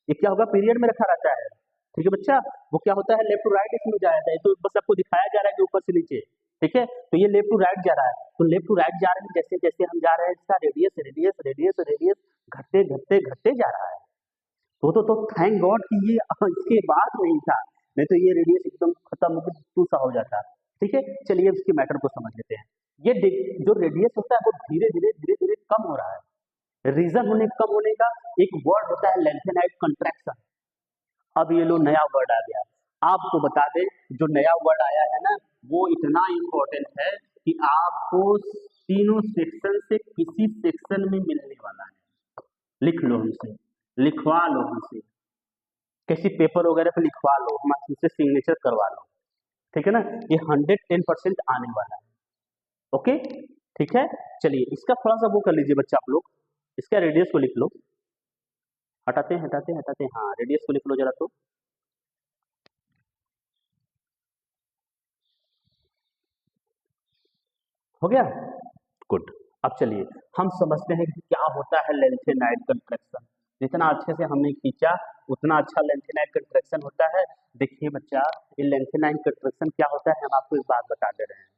ये क्या होगा पीरियड में रखा रहता है, ठीक है बच्चा, वो क्या होता है लेफ्ट टू राइट इसमें जाया जाता है, तो बस आपको दिखाया जा रहा है कि ऊपर से नीचे, ठीक है, तो ये लेफ्ट टू राइट जा रहा है, तो लेफ्ट टू राइट जा रहे हैं, जैसे जैसे हम जा रहे हैं इसका रेडियस रेडियस रेडियस रेडियस घटते घटते घटते जा रहा है। तो थैंक गॉड कि ये इसके बाद नहीं था, नहीं तो ये रेडियस एकदम खत्म होकर टू सा हो जाता। ठीक है, चलिए इसके मैटर को समझ लेते हैं। ये जो रेडियस होता है वो धीरे धीरे धीरे धीरे कम हो रहा है। रीजन होने कम होने का एक वर्ड होता है लेंथेनाइट कंट्रैक्शन। अब ये लो नया वर्ड आ गया, आपको बता दें जो नया वर्ड आया है ना वो इतना इम्पोर्टेंट है कि आपको तीनों सेक्शन से किसी सेक्शन में मिलने वाला है। लिख लो हमसे, लिखवा लो हमसे, किसी पेपर वगैरह पे लिखवा लो, हम हमसे सिग्नेचर करवा लो, ठीक है ना, ये 110% आने वाला है। ओके ठीक है, चलिए इसका थोड़ा सा वो कर लीजिए बच्चा आप लोग, इसका रेडियस को लिख लो, हटाते हटाते हटाते, हाँ रेडियस को लिख लो जरा, तो हो गया, गुड। अब चलिए हम समझते हैं कि क्या होता है लेंथेनाइट कंट्रैक्शन। जितना अच्छे से हमने खींचा उतना अच्छा लेंथेनाइट कंट्रैक्शन होता है। देखिए बच्चा, ये लेंथेनाइट कंट्रैक्शन क्या होता है, हम आपको एक बात बता दे रहे हैं।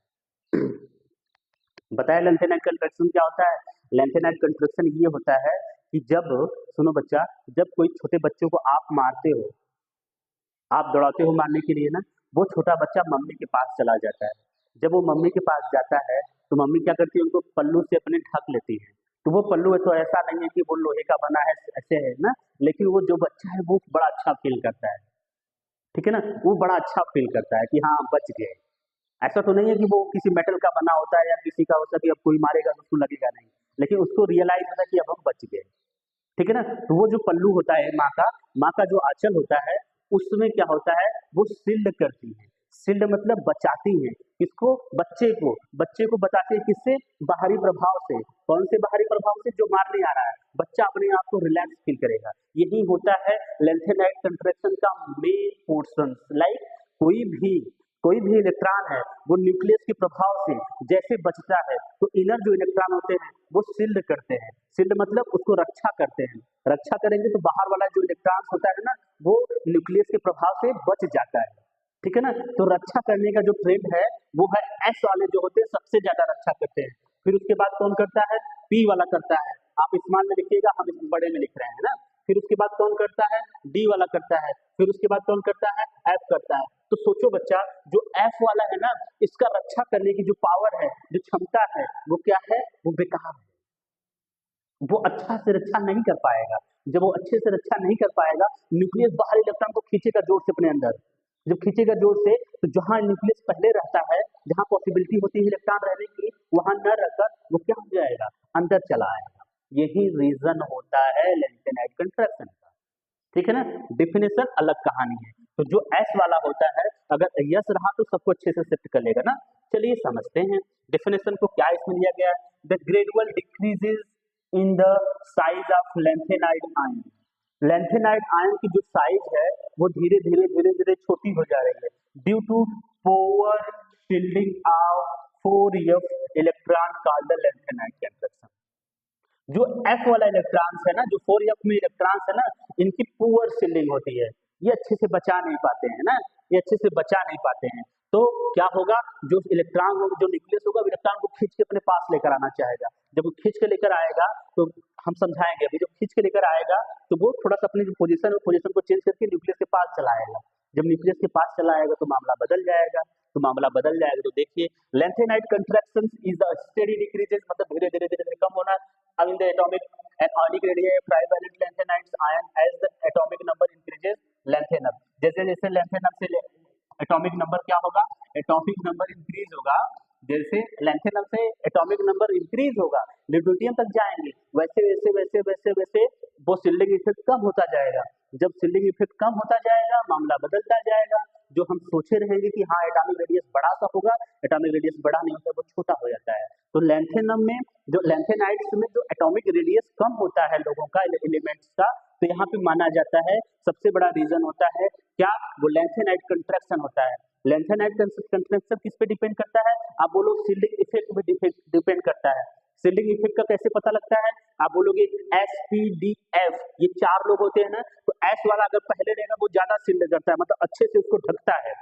बताया लेंथेनाइट कंट्रैक्शन क्या होता है। लेंथेनाइट कंट्रैक्शन ये होता है कि जब, सुनो बच्चा, जब कोई छोटे बच्चों को आप मारते हो, आप दौड़ाते हो मारने के लिए ना, वो छोटा बच्चा मम्मी के पास चला जाता है। जब वो मम्मी के पास जाता है तो मम्मी क्या करती है, उनको पल्लू से अपने ढक लेती है। तो वो पल्लू है तो ऐसा नहीं है कि वो लोहे का बना है, ऐसे है ना, लेकिन वो जो बच्चा है वो बड़ा अच्छा फील करता है, ठीक है ना, वो बड़ा अच्छा फील करता है कि हाँ बच गए। ऐसा तो नहीं है कि वो किसी मेटल का बना होता है या किसी का होता है कि अब कोई मारेगा तो उसको लगेगा नहीं, लेकिन उसको रियलाइज होता है कि अब हम बच गए, ठीक है ना। तो वो जो पल्लू होता है माँ का जो आंचल होता है, उसमें क्या होता है, वो शील्ड करती है। शील्ड मतलब बचाती है, किसको, बच्चे को बचाती है, किससे, बाहरी प्रभाव से। कौन से बाहरी प्रभाव से, जो मारने आ रहा है, बच्चा अपने आप को रिलैक्स फील करेगा। यही होता है लेंथेनाइट कंट्रैक्शन का मेन पोर्शन। लाइक कोई भी इलेक्ट्रॉन है वो न्यूक्लियस के प्रभाव से जैसे बचता है, तो इनर जो इलेक्ट्रॉन होते हैं वो शील्ड करते हैं। शील्ड मतलब उसको रक्षा करते हैं, रक्षा करेंगे तो बाहर वाला जो इलेक्ट्रॉन होता है ना वो न्यूक्लियस के प्रभाव से बच जाता है, ठीक है ना। तो रक्षा करने का जो ट्रेंड है वो है एस वाले जो होते हैं सबसे ज्यादा रक्षा करते हैं। फिर उसके बाद कौन करता है, पी वाला करता है। आप स्मॉल में लिखिएगा, हम इस बड़े में लिख रहे हैं ना। फिर उसके बाद कौन करता है, डी वाला करता है। फिर उसके बाद कौन करता है, एफ करता है। तो सोचो बच्चा, जो एफ वाला है ना, इसका रक्षा करने की जो पावर है, जो क्षमता है, वो क्या है, वो बेकार है। वो अच्छा से रक्षा नहीं कर पाएगा। जब वो अच्छे से रक्षा नहीं कर पाएगा, न्यूक्लियस बाहर इलेक्ट्रॉन को खींचेगा जोर से अपने अंदर। जब खींचेगा जोर से, तो जहां न्यूक्लियस पहले रहता है, जहां पॉसिबिलिटी होती है इलेक्ट्रॉन रहने की, वहां न रखकर वो क्या हो जाएगा, अंदर चला आएगा। यही रीजन होता है लैंथेनाइड कंट्रैक्शन का, ठीक है ना। डेफिनेशन अलग कहानी है। तो जो एस वाला होता है, अगर यस रहा तो सबको अच्छे से शिफ्ट कर लेगा ना। चलिए समझते हैं डेफिनेशन को, क्या इसमें लिया गया है। The gradual decreases in the size of lanthanide ion. Lanthanide ion की जो साइज है वो धीरे धीरे धीरे धीरे छोटी हो जा रही है due to poor shielding of 4f electron called the lanthanide contraction. जो F वाला इलेक्ट्रॉन्स है ना, जो 4f में इलेक्ट्रॉन्स है ना, इनकी पुअर शील्डिंग होती है, ये अच्छे से बचा नहीं पाते हैं ना, ये अच्छे से बचा नहीं पाते हैं। तो क्या होगा, जो इलेक्ट्रॉन होगा, जो न्यूक्लियस होगा, इलेक्ट्रॉन को खींच के अपने पास लेकर आना चाहेगा। जब वो खींच के लेकर आएगा तो हम समझाएंगे अभी, जब खींच के लेकर आएगा तो वो थोड़ा सा अपनी जो पोजीशन को चेंज करके न्यूक्लियस के पास चला आएगा। जब न्यूक्लियस के पास चला आएगा तो मामला बदल जाएगा। तो मामला बदल जाएगा तो देखिए, lanthanide contraction is the steady decreases, मतलब धीरे धीरे धीरे धीरे कम होना। अब in the atomic and ionic radius trivalent lanthanides ion as the atomic number increases lanthanum. जैसे जैसे लैंथेनम से एटॉमिक नंबर क्या होगा, एटॉमिक नंबर इंक्रीज होगा। जैसे लैंथेनम से एटॉमिक नंबर इंक्रीज होगा, ल्यूटेनियम तक जाएंगे, वैसे वैसे वैसे वैसे वैसे वो शील्डिंग इफेक्ट कम होता जाएगा। जब शील्डिंग इफेक्ट कम होता जाएगा, मामला बदलता जाएगा। जो हम सोचे रहेंगे कि हाँ एटॉमिक रेडियस बड़ा सा होगा, एटॉमिक रेडियस बड़ा नहीं होता, वो छोटा हो जाता है। तो लैंथेनम में, जो लैंथेनाइड्स में जो एटॉमिक रेडियस कम होता है लोगों का, एलिमेंट्स का, तो यहाँ पे माना जाता है सबसे बड़ा रीजन होता है क्या, वो लैंथेनाइड कंट्रैक्शन होता है। लैंथेनाइड कंट्रैक्शन किस पे डिपेंड करता है, आप बोलो शील्डिंग इफेक्ट पे डिपेंड करता है। शील्डिंग इफेक्ट का कैसे पता लगता है, आप बोलोगे SPDF, ये 4 लोग होते हैं ना, तो S वाला अगर पहले रहेगा वो ज्यादा शील्ड करता है, मतलब अच्छे से उसको ढकता है,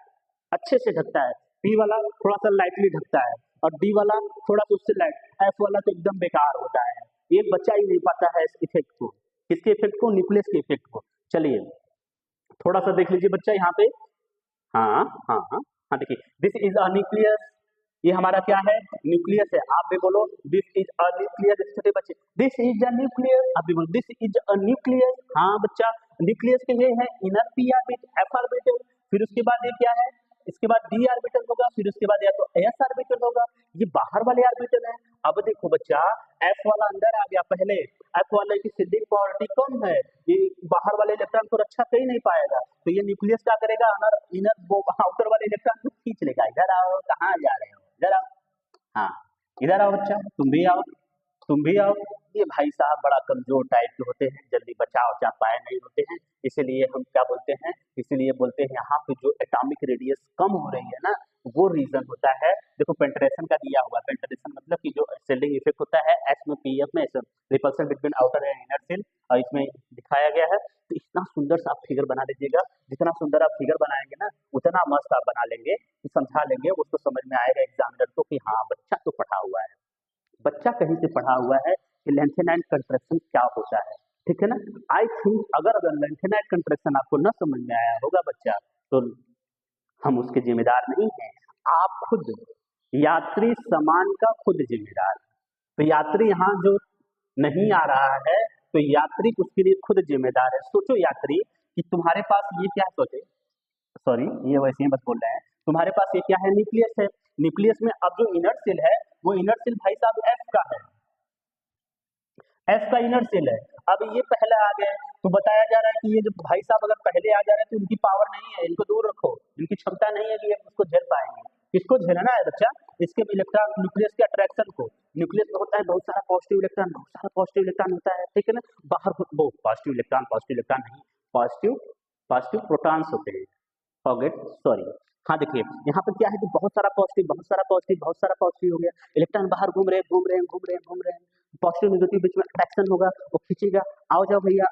अच्छे से ढकता है। P वाला थोड़ा सा लाइटली ढकता है, और D वाला थोड़ा सा उससे लाइट, F वाला तो एकदम बेकार होता है, ये बचा ही नहीं पाता है इस इफेक्ट को। किसके इफेक्ट को, न्यूक्लियस के इफेक्ट को। चलिए थोड़ा सा देख लीजिए बच्चा यहाँ पे, हाँ हाँ हाँ हाँ, देखिए दिस इज अ न्यूक्लियस, ये हमारा क्या है, न्यूक्लियस है। आप भी बोलो दिस इज अ न्यूक्लियस, छोटे बच्चे दिस इज अ न्यूक्लियस, आप भी बोलो दिस इज अ न्यूक्लियस। हाँ बच्चा, न्यूक्लियस के ये है inner p orbital, f orbital, फिर उसके बाद ये क्या है, इसके बाद d ऑर्बिटल होगा, फिर उसके बाद या तो s ऑर्बिटल होगा, ये बाहर वाले ऑर्बिटल है। अब देखो बच्चा, f वाला अंदर आ गया पहले, f वाले की शील्डिंग पावरिटी कम है, ये बाहर वाले इलेक्ट्रॉन को रक्षा कर ही नहीं पाएगा, तो ये न्यूक्लियस क्या करेगा, इनर आउटर वाले इलेक्ट्रॉन को खींच लेगा। इधर आओ, कहाँ जा रहे हो, इधर आओ, हाँ इधर आओ बच्चा, तुम भी आओ, तुम भी आओ। ये भाई साहब बड़ा कमजोर टाइप के होते हैं, जल्दी बचा उचा पाए नहीं होते हैं, इसीलिए हम क्या बोलते हैं, इसीलिए बोलते हैं यहाँ पे जो एटॉमिक रेडियस कम हो रही है ना, वो रीजन होता है। देखो पेंट्रेशन का दिया हुआ, पेंट्रेशन मतलब कि जो शील्डिंग इफेक्ट होता है एस में, पीएफ में repulsion between outer and inner shell, और इसमें दिखाया गया है। तो इतना सुंदर सा आप फिगर बना लीजिएगा, जितना सुंदर आप फिगर बनाएंगे ना उतना मस्त आप बना लेंगे, समझा लेंगे, उसको समझ में आएगा एग्जामिनर को कि हाँ बच्चा तो पढ़ा हुआ है, बच्चा कहीं से पढ़ा हुआ है कि लैंथेनाइड कंट्रैक्शन क्या होता है, ठीक है ना। आई थिंक अगर लैंथेनाइड कंट्रैक्शन आपको न समझ में आया होगा बच्चा, तो हम उसके जिम्मेदार नहीं हैं, आप खुद, यात्री सामान का खुद जिम्मेदार। तो यात्री यहाँ जो नहीं आ रहा है, तो यात्री उसके लिए खुद जिम्मेदार है। सोचो यात्री कि तुम्हारे पास ये क्या, सोचे सॉरी ये वैसे ही बस बोल रहे हैं, तुम्हारे पास ये क्या है, न्यूक्लियस है। न्यूक्लियस में अब जो इनर सेल है, वो इनर सेल भाई साहब F का है, F का इनर सेल है। अब ये पहले आ गए, तो बताया जा रहा है कि ये जो भाई साहब अगर पहले आ जा रहे हैं तो इनकी पावर नहीं है, इनको दूर रखो, इनकी क्षमता नहीं है कि ये उसको झेल पाएंगे। किसको झेलना है बच्चा, इसके इलेक्ट्रॉन, न्यूक्लियस के अट्रैक्शन को। न्यूक्लियस में होता है बहुत सारा पॉजिटिव इलेक्ट्रॉन, बहुत सारा पॉजिटिव इलेक्ट्रॉन होता है, ठीक है ना। बाहर वो पॉजिटिव इलेक्ट्रॉन नहीं, पॉजिटिव प्रोटॉन्स होते हैं, फॉरगेट सॉरी। हाँ देखिए यहाँ पे क्या है कि बहुत सारा पॉजिटिव हो गया, इलेक्ट्रॉन बाहर घूम रहे हैं, पॉजिटिव नेगेटिव बीच में अट्रैक्शन होगा, वो खींचेगा, आओ जाओ भैया,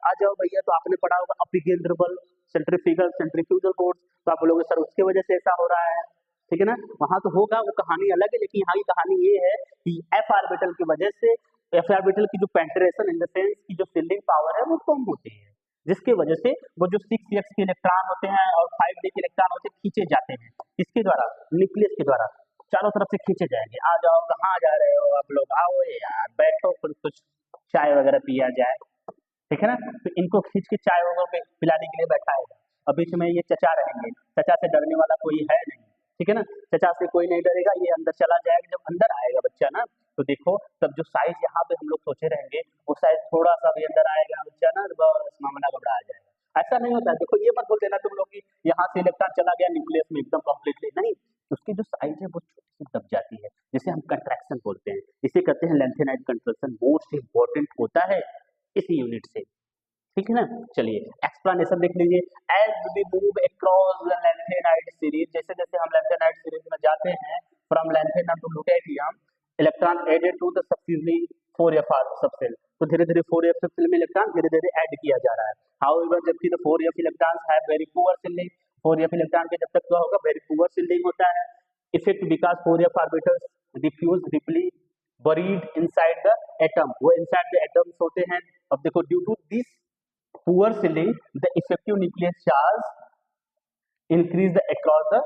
तो आपने पढ़ा होगा अपिगेंद्रबल सेंट्रीफ्यूगल फोर्स, तो आप बोलोगे सर उसके वजह से ऐसा हो रहा है, ठीक है ना। वहां तो होगा, वो कहानी अलग है, लेकिन यहाँ की कहानी ये है कि एफ ऑर्बिटल की वजह से, एफ ऑर्बिटल की जो पेंट्रेशन इन द सेंस की जो शील्डिंग पावर है वो कम होती है, जिसकी वजह से वो जो 6s के इलेक्ट्रॉन होते हैं और 5d के इलेक्ट्रॉन होते हैं खींचे जाते हैं, किसके द्वारा, न्यूक्लियस के द्वारा, चारों तरफ से खींचे जाएंगे। आ जाओ, कहाँ जा रहे हो आप लोग, आओ यार बैठो, कुछ चाय वगैरह पिया जाए, ठीक है ना। तो इनको खींच के चाय वगैरह पिलाने के लिए बैठाएगा, और बीच में ये चचा रहेंगे, चचा से डरने वाला कोई है नहीं, ठीक है ना, चचा से कोई नहीं डरेगा, ये अंदर चला जाएगा, जब अंदर आएगा बच्चा बच्चा ना, तो देखो तब जो साइज यहाँ पे हम लोग सोचे रहेंगे वो साइज थोड़ा सा भी अंदर आएगा बच्चा ना, बस मामला घबरा जाएगा। ऐसा नहीं होता है। देखो ये मत बोल देना तुम लोग कि यहाँ से इलेक्ट्रॉन चला गया न्यूक्लियस में एकदम कंप्लीटली, नहीं, उसकी जो साइज है वो छोटी सी दब जाती है, जिसे हम कंट्रैक्शन बोलते हैं। इसे कहते हैं लेंथेनाइड कंट्रैक्शन। मोस्ट इंपॉर्टेंट होता है इस यूनिट से, ठीक है ना। चलिए एक्सप्लेनेशन देख लीजिए। As we move across the lanthanide series, जैसे जैसे हम लेंथेनाइड सीरीज में जाते हैं, from lanthanum to lutetium, electron added to the successively 4f subshell, तो धीरे धीरे 4f सबसेल में इलेक्ट्रॉन धीरे धीरे ऐड किया जा रहा है। हाउएवर जबकि the 4f electrons have very poor shielding, 4f electron के जब तक क्या होगा, वेरी पुअर शिल्डिंग होता है। Effect because 4f orbitals diffuse deeply buried inside the atom, वो इनसाइड द एटम्स होते हैं। अब देखो due to this poor shielding the effective nucleus charge increase the across the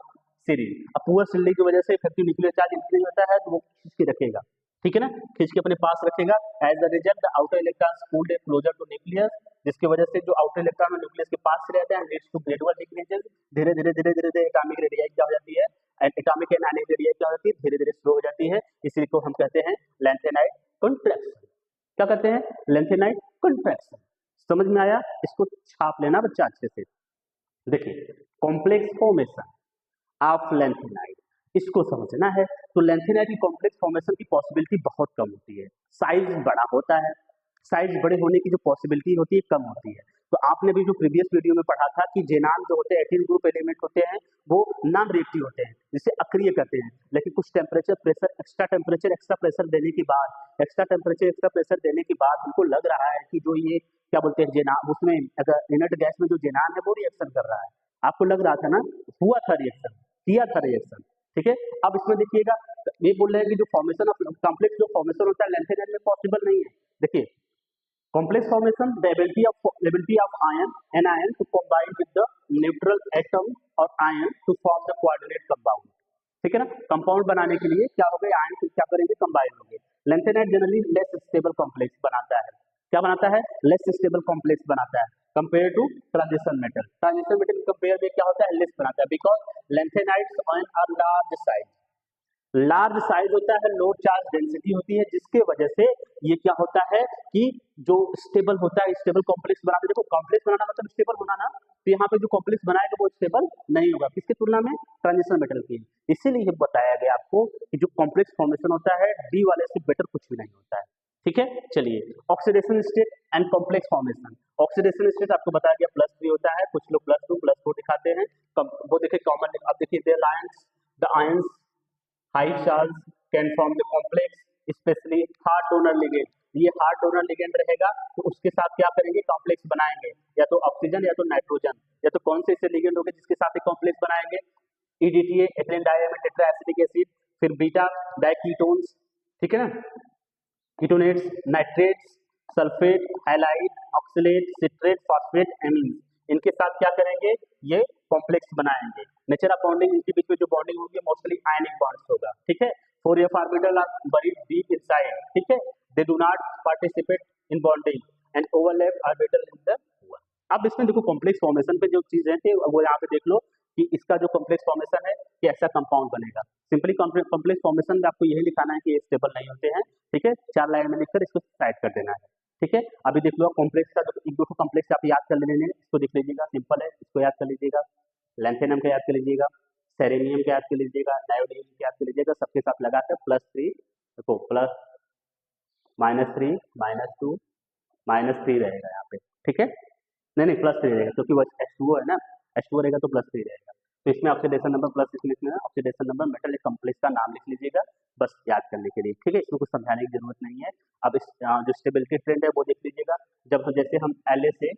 series. अब पुअर शिल्डिंग की वजह से इफेक्टिव न्यूक्लियर चार्ज इंक्रीज होता है, तो वो खींच के रखेगा, ठीक है ना, खींच के अपने पास रखेगा। As the result the outer electrons pulled closer to nucleus, जिसकी वजह से जो आउटर इलेक्ट्रॉन है न्यूक्लियस के पास से रहते हैं, लीड्स टू ग्रेजुअल डिक्रीजेस, धीरे धीरे धीरे धीरे धीरे एटॉमिक रेडियाई क्या हो जाती है, एटॉमिक एंड आयनिक रेडियाई क्या होती है, धीरे धीरे स्लो हो जाती है। इसी को हम कहते हैं लेंथेनाइड कंट्रैक्शन। क्या कहते हैं, लेंथेनाइड कंट्रैक्शन। समझ में आया, इसको छाप लेना बच्चा अच्छे से। देखिए कॉम्प्लेक्स फॉर्मेशन ऑफ लेंथेनाइड, इसको समझना है। तो लेंथेनाइड की कॉम्प्लेक्स फॉर्मेशन की पॉसिबिलिटी बहुत कम होती है, साइज बड़ा होता है, साइज बड़े होने की जो पॉसिबिलिटी होती है कम होती है। तो आपने भी जो प्रीवियस वीडियो में पढ़ा था कि जेनान जो होते हैं एथिल ग्रुप एलिमेंट होते हैं, वो नॉन रिएक्टिव होते हैं, जिसे अक्रिय कहते हैं। लेकिन कुछ टेम्परेचर प्रेशर एक्स्ट्रा प्रेशर देने के बाद, एक्स्ट्रा टेम्परेचर एक्स्ट्रा प्रेशर देने के बाद उनको लग रहा है कि जो ये क्या बोलते हैं जेनान, उसमें अगर इनर्ट गैस में जो जेनान है वो रिएक्शन कर रहा है। आपको लग रहा था ना, हुआ था रिएक्शन, किया था रिएक्शन, ठीक है। अब इसमें देखिएगा ये बोल रहे हैं कि जो फॉर्मेशन ऑफ कॉम्प्लेक्स जो फॉर्मेशन होता है लेंथेनाइड में पॉसिबल नहीं है। देखिए complex formation, the ability of ion, anion to combine with the neutral atom or ion to form the coordinate compound, ठीक है ना। कंपाउंड बनाने के लिए क्या हो गए, आयन से क्या करेंगे, कंबाइन होंगे। Lanthanide generally less stable complex बनाता है, क्या बनाता है, लेस स्टेबल कॉम्प्लेक्स बनाता है compare to transition metal. Transition metal compare में क्या होता है, लेस बनाता है, because lanthanides ion are large size, large size होता है, लो चार्ज डेंसिटी होती है, जिसके वजह से ये क्या होता है कि जो स्टेबल होता है, स्टेबल कॉम्प्लेक्स बनाते, देखो कॉम्प्लेक्स बनाना मतलब स्टेबल होना ना, तो यहाँ पे जो कॉम्प्लेक्स बनाएगा वो स्टेबल नहीं होगा, किसकी तुलना में, ट्रांजिशन मेटल की। इसीलिए बताया गया आपको कि जो कॉम्प्लेक्स फॉर्मेशन होता है डी वाले से बेटर कुछ भी नहीं होता है, ठीक है। चलिए oxidation state and complex formation. Oxidation state आपको बताया गया +3 होता है, कुछ लोग +2 +4 दिखाते हैं, वो देखिए कॉमन। अब देखिए the ions high charge can form the complex, specially hard donor ligand. ये हार्ड डोनर लिगेंड रहेगा तो उसके साथ क्या करेंगे, कॉम्प्लेक्स बनाएंगे, या तो ऑक्सीजन या तो नाइट्रोजन, या तो कौन से ऐसे लिगेंड होंगे जिसके साथ कॉम्प्लेक्स बनाएंगे, EDTA ethylene diamine tetra acetic acid, फिर बीटा डाइकीटोन्स, ठीक है ना, ketonates, nitrates, sulphate, halide, oxalate, citrate, phosphate, amine, इनके साथ क्या करेंगे, ये कॉम्प्लेक्स बनाएंगे। नेचर ऑफ बॉन्डिंग, इनके बीच में जो बॉन्डिंग होगी मोस्टली आयनिक बॉन्ड्स होगा, ठीक है। 4f orbital are buried deep inside, ठीक है, they do not participate in bonding and overlap orbital in the one. अब इसमें देखो कॉम्प्लेक्स फॉर्मेशन पे जो चीजें थे वो यहाँ पे देख लो कि इसका जो कॉम्प्लेक्स फॉर्मेशन है कि ऐसा कंपाउंड बनेगा। सिंपली कॉम्प्लेक्स फॉर्मेशन में आपको यही लिखाना है कि ये स्टेबल नहीं होते हैं, ठीक है, 4 लाइन में लिखकर इसको टाइप कर देना है, ठीक है। अभी देख लो कॉम्प्लेक्स का एक दो कॉम्प्लेक्स आप याद कर लेने, इसको देख लीजिएगा, सिंपल है, इसको याद कर लीजिएगा, लेंथेनम का याद कर लीजिएगा, सेरेनियम का याद कर लीजिएगा, नायोडीन का याद कर लीजिएगा, सबके साथ लगाकर +3, देखो प्लस -3 -2 -3 रहेगा यहाँ पे, ठीक है, नहीं +3 रहेगा क्योंकि वो H2O है ना, H2O रहेगा तो +3 रहेगा। तो इसमें ऑक्सीडेशन नंबर प्लस इसमें लिखना है, ऑक्सीडेशन नंबर मेटल एक कॉम्प्लेक्स का नाम लिख लीजिएगा बस याद करने के लिए, ठीक है, इसमें कुछ समझाने की जरूरत नहीं है। अब इस जो स्टेबिलिटी ट्रेंड है वो देख लीजिएगा, जब जैसे हम LA से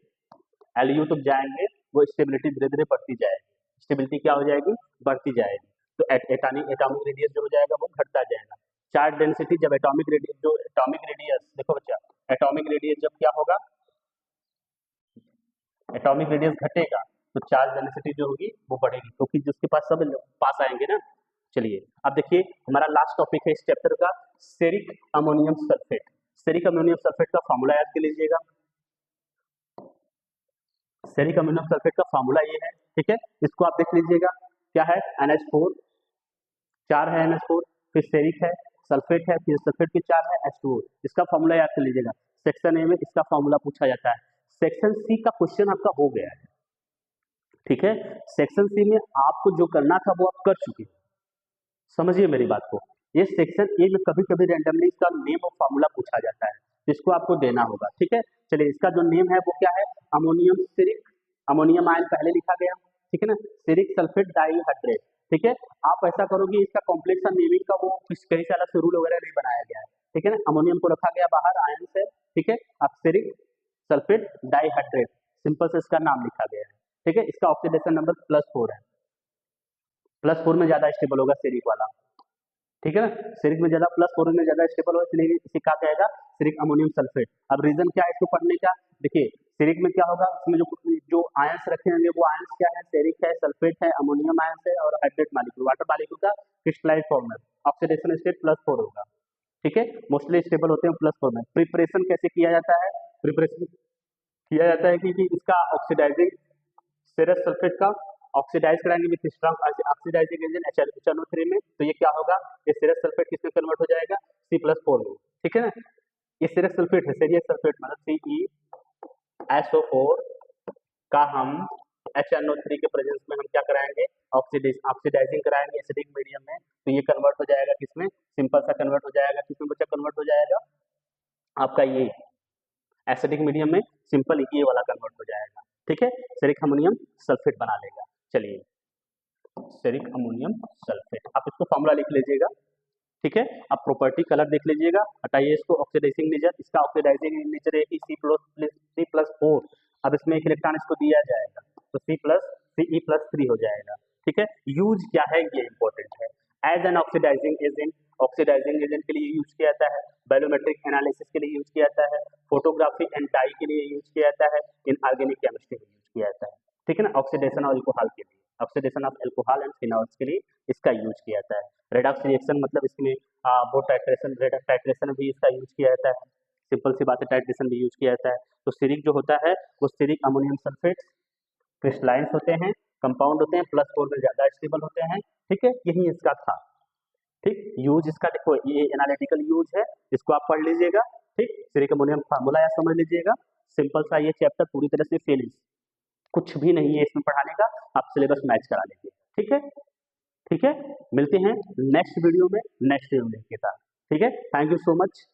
LU तक जाएंगे वो स्टेबिलिटी धीरे धीरे बढ़ती जाएगी, स्टेबिलिटी क्या हो जाएगी, बढ़ती जाएगी। तो एटॉमिक रेडियस जो हो जाएगा वो घटता जाएगा। चार्ज डेंसिटी जब एटॉमिक रेडियस देखो बच्चा, एटॉमिक रेडियस जब क्या होगा, एटॉमिक रेडियस घटेगा तो चार्ज डेंसिटी जो होगी वो बढ़ेगी, क्योंकि जिसके पास सब पास आएंगे ना। चलिए अब देखिए हमारा लास्ट टॉपिक है इस चैप्टर का, steric ammonium sulphate. Steric ammonium sulphate का फॉर्मूला याद कर लीजिएगा, स्टेरिक अमोनियम सल्फेट का फॉर्मूला ये है, ठीक है, इसको आप देख लीजिएगा क्या है, NH4, 4 है NH4, फिर स्टेरिक है, सल्फेट है, फिर सल्फेट की 4 है H2O। इसका फॉर्मूला याद कर लीजिएगा। सेक्शन ए में इसका फॉर्मूला पूछा जाता है। सेक्शन सी का क्वेश्चन आपका हो गया है, ठीक है। सेक्शन सी में आपको जो करना था वो आप कर चुके हैं, समझिए मेरी बात को। ये सेक्शन ए में कभी कभी रैंडमली इसका नेम और फॉर्मूला पूछा जाता है, जिसको आपको देना होगा, ठीक है। चलिए, इसका जो नेम है वो क्या है, अमोनियम सिरिक, अमोनियम आयन पहले लिखा गया, ठीक है ना, सिरिक सल्फेट डाइहाइड्रेट, ठीक है। आप ऐसा करोगे, इसका कॉम्प्लेक्स नेमिंग का वो कहीं से अलग से रूल वगैरह नहीं बनाया गया है, ठीक है ना। अमोनियम को रखा गया बाहर आयन से, ठीक है। अब सिरिक सल्फेट डाइहाइड्रेट सिंपल से इसका नाम लिखा गया है, ठीक है। इसका ऑक्सीडेशन नंबर +4 है, +4 में ज्यादा स्टेबल होगा सिरिक वाला, ठीक है ना। सिरिक में ज्यादा +4 में ज्यादा स्टेबल हो, इसलिए इसे कहा जाएगा सिरिक अमोनियम सल्फेट। अब रीजन क्या है इसको पढ़ने का, देखिए सिरिक में क्या होगा, इसमें जो आयंस रखे होंगे वो आयंस क्या है, सिरिक है, सल्फेट है, अमोनियम आयंस है और हाइड्रेट मॉलिक्यूल, वाटर मॉलिक्यूल का क्रिस्टलाइज फॉर्म में ऑक्सीडेशन स्टेट +4 होगा, ठीक है। मोस्टली स्टेबल होते हैं +4 में। प्रिपरेशन कैसे किया जाता है, प्रिपरेशन किया जाता है कि इसका ऑक्सीडाइजिंग फेरस सल्फेट का ऑक्सीडाइज कराएंगे with strong oxidising agent HNO3 में, तो ये क्या होगा, ये फेरस सल्फेट किसमें कन्वर्ट हो जाएगा, C+4 में, ठीक है ना। ये फेरस सल्फेट है, फेरियस सल्फेट मतलब CeSO4 का हम HNO3 के प्रेजेंस में हम क्या कराएंगे, ऑक्सीडाइजिंग कराएंगे एसिडिक मीडियम में, तो ये कन्वर्ट हो जाएगा किसमें, सिंपल सा कन्वर्ट हो जाएगा, किसमें बच्चा कन्वर्ट हो जाएगा आपका, ये एसिडिक मीडियम में सिंपल ये वाला कन्वर्ट हो जाएगा, ठीक है। सेरिक अमोनियम सल्फेट बना लेगा। चलिए, सेरिक अमोनियम सल्फेट, आप इसको फॉर्मूला लिख लीजिएगा, ठीक है। आप प्रॉपर्टी कलर देख लीजिएगा, हटाइए इसको, ऑक्सीडाइजिंग नेचर, इसका ऑक्सीडाइजिंग नेचर है कि C+4। अब इसमें एक इलेक्ट्रॉन इसको दिया जाएगा तो Ce+3 हो जाएगा, ठीक है। यूज क्या है ये इंपॉर्टेंट है। As an oxidising agent, oxidising agent के लिए यूज किया जाता है, बैरोमेट्रिक एनालिसिस के लिए यूज किया जाता है, फोटोग्राफी एंड डाई के लिए यूज किया जाता है, इनऑर्गेनिक केमिस्ट्री में यूज किया जाता है, ठीक है ना। ऑक्सीडेशन और अल्कोहल के लिए, oxidation of alcohol and phenols के लिए इसका यूज किया जाता है। रेडॉक्स रिएक्शन मतलब इसमें वो टाइट्रेशन, रेडॉक्स टाइट्रेशन भी इसका यूज किया जाता है, सिंपल सी बात है, टाइट्रेशन भी यूज किया जाता है। तो सिरिक जो होता है वो सिरिक अमोनियम सल्फेट क्रिस्टलाइंस होते हैं, कंपाउंड होते हैं, +4 में ज्यादा स्टेबल होते हैं, ठीक है। यही इसका था, ठीक। यूज इसका देखो, ये एनालिटिकल यूज है, इसको आप पढ़ लीजिएगा, ठीक। सिरिक अमोनियम फार्मूला या समझ लीजिएगा, सिंपल सा ये चैप्टर पूरी तरह से फेल, कुछ भी नहीं है इसमें पढ़ाने का, आप सिलेबस मैच करा लीजिए, ठीक है, ठीक है। मिलते हैं नेक्स्ट वीडियो में नेक्स्ट यूनिट के साथ, ठीक है। Thank you so much.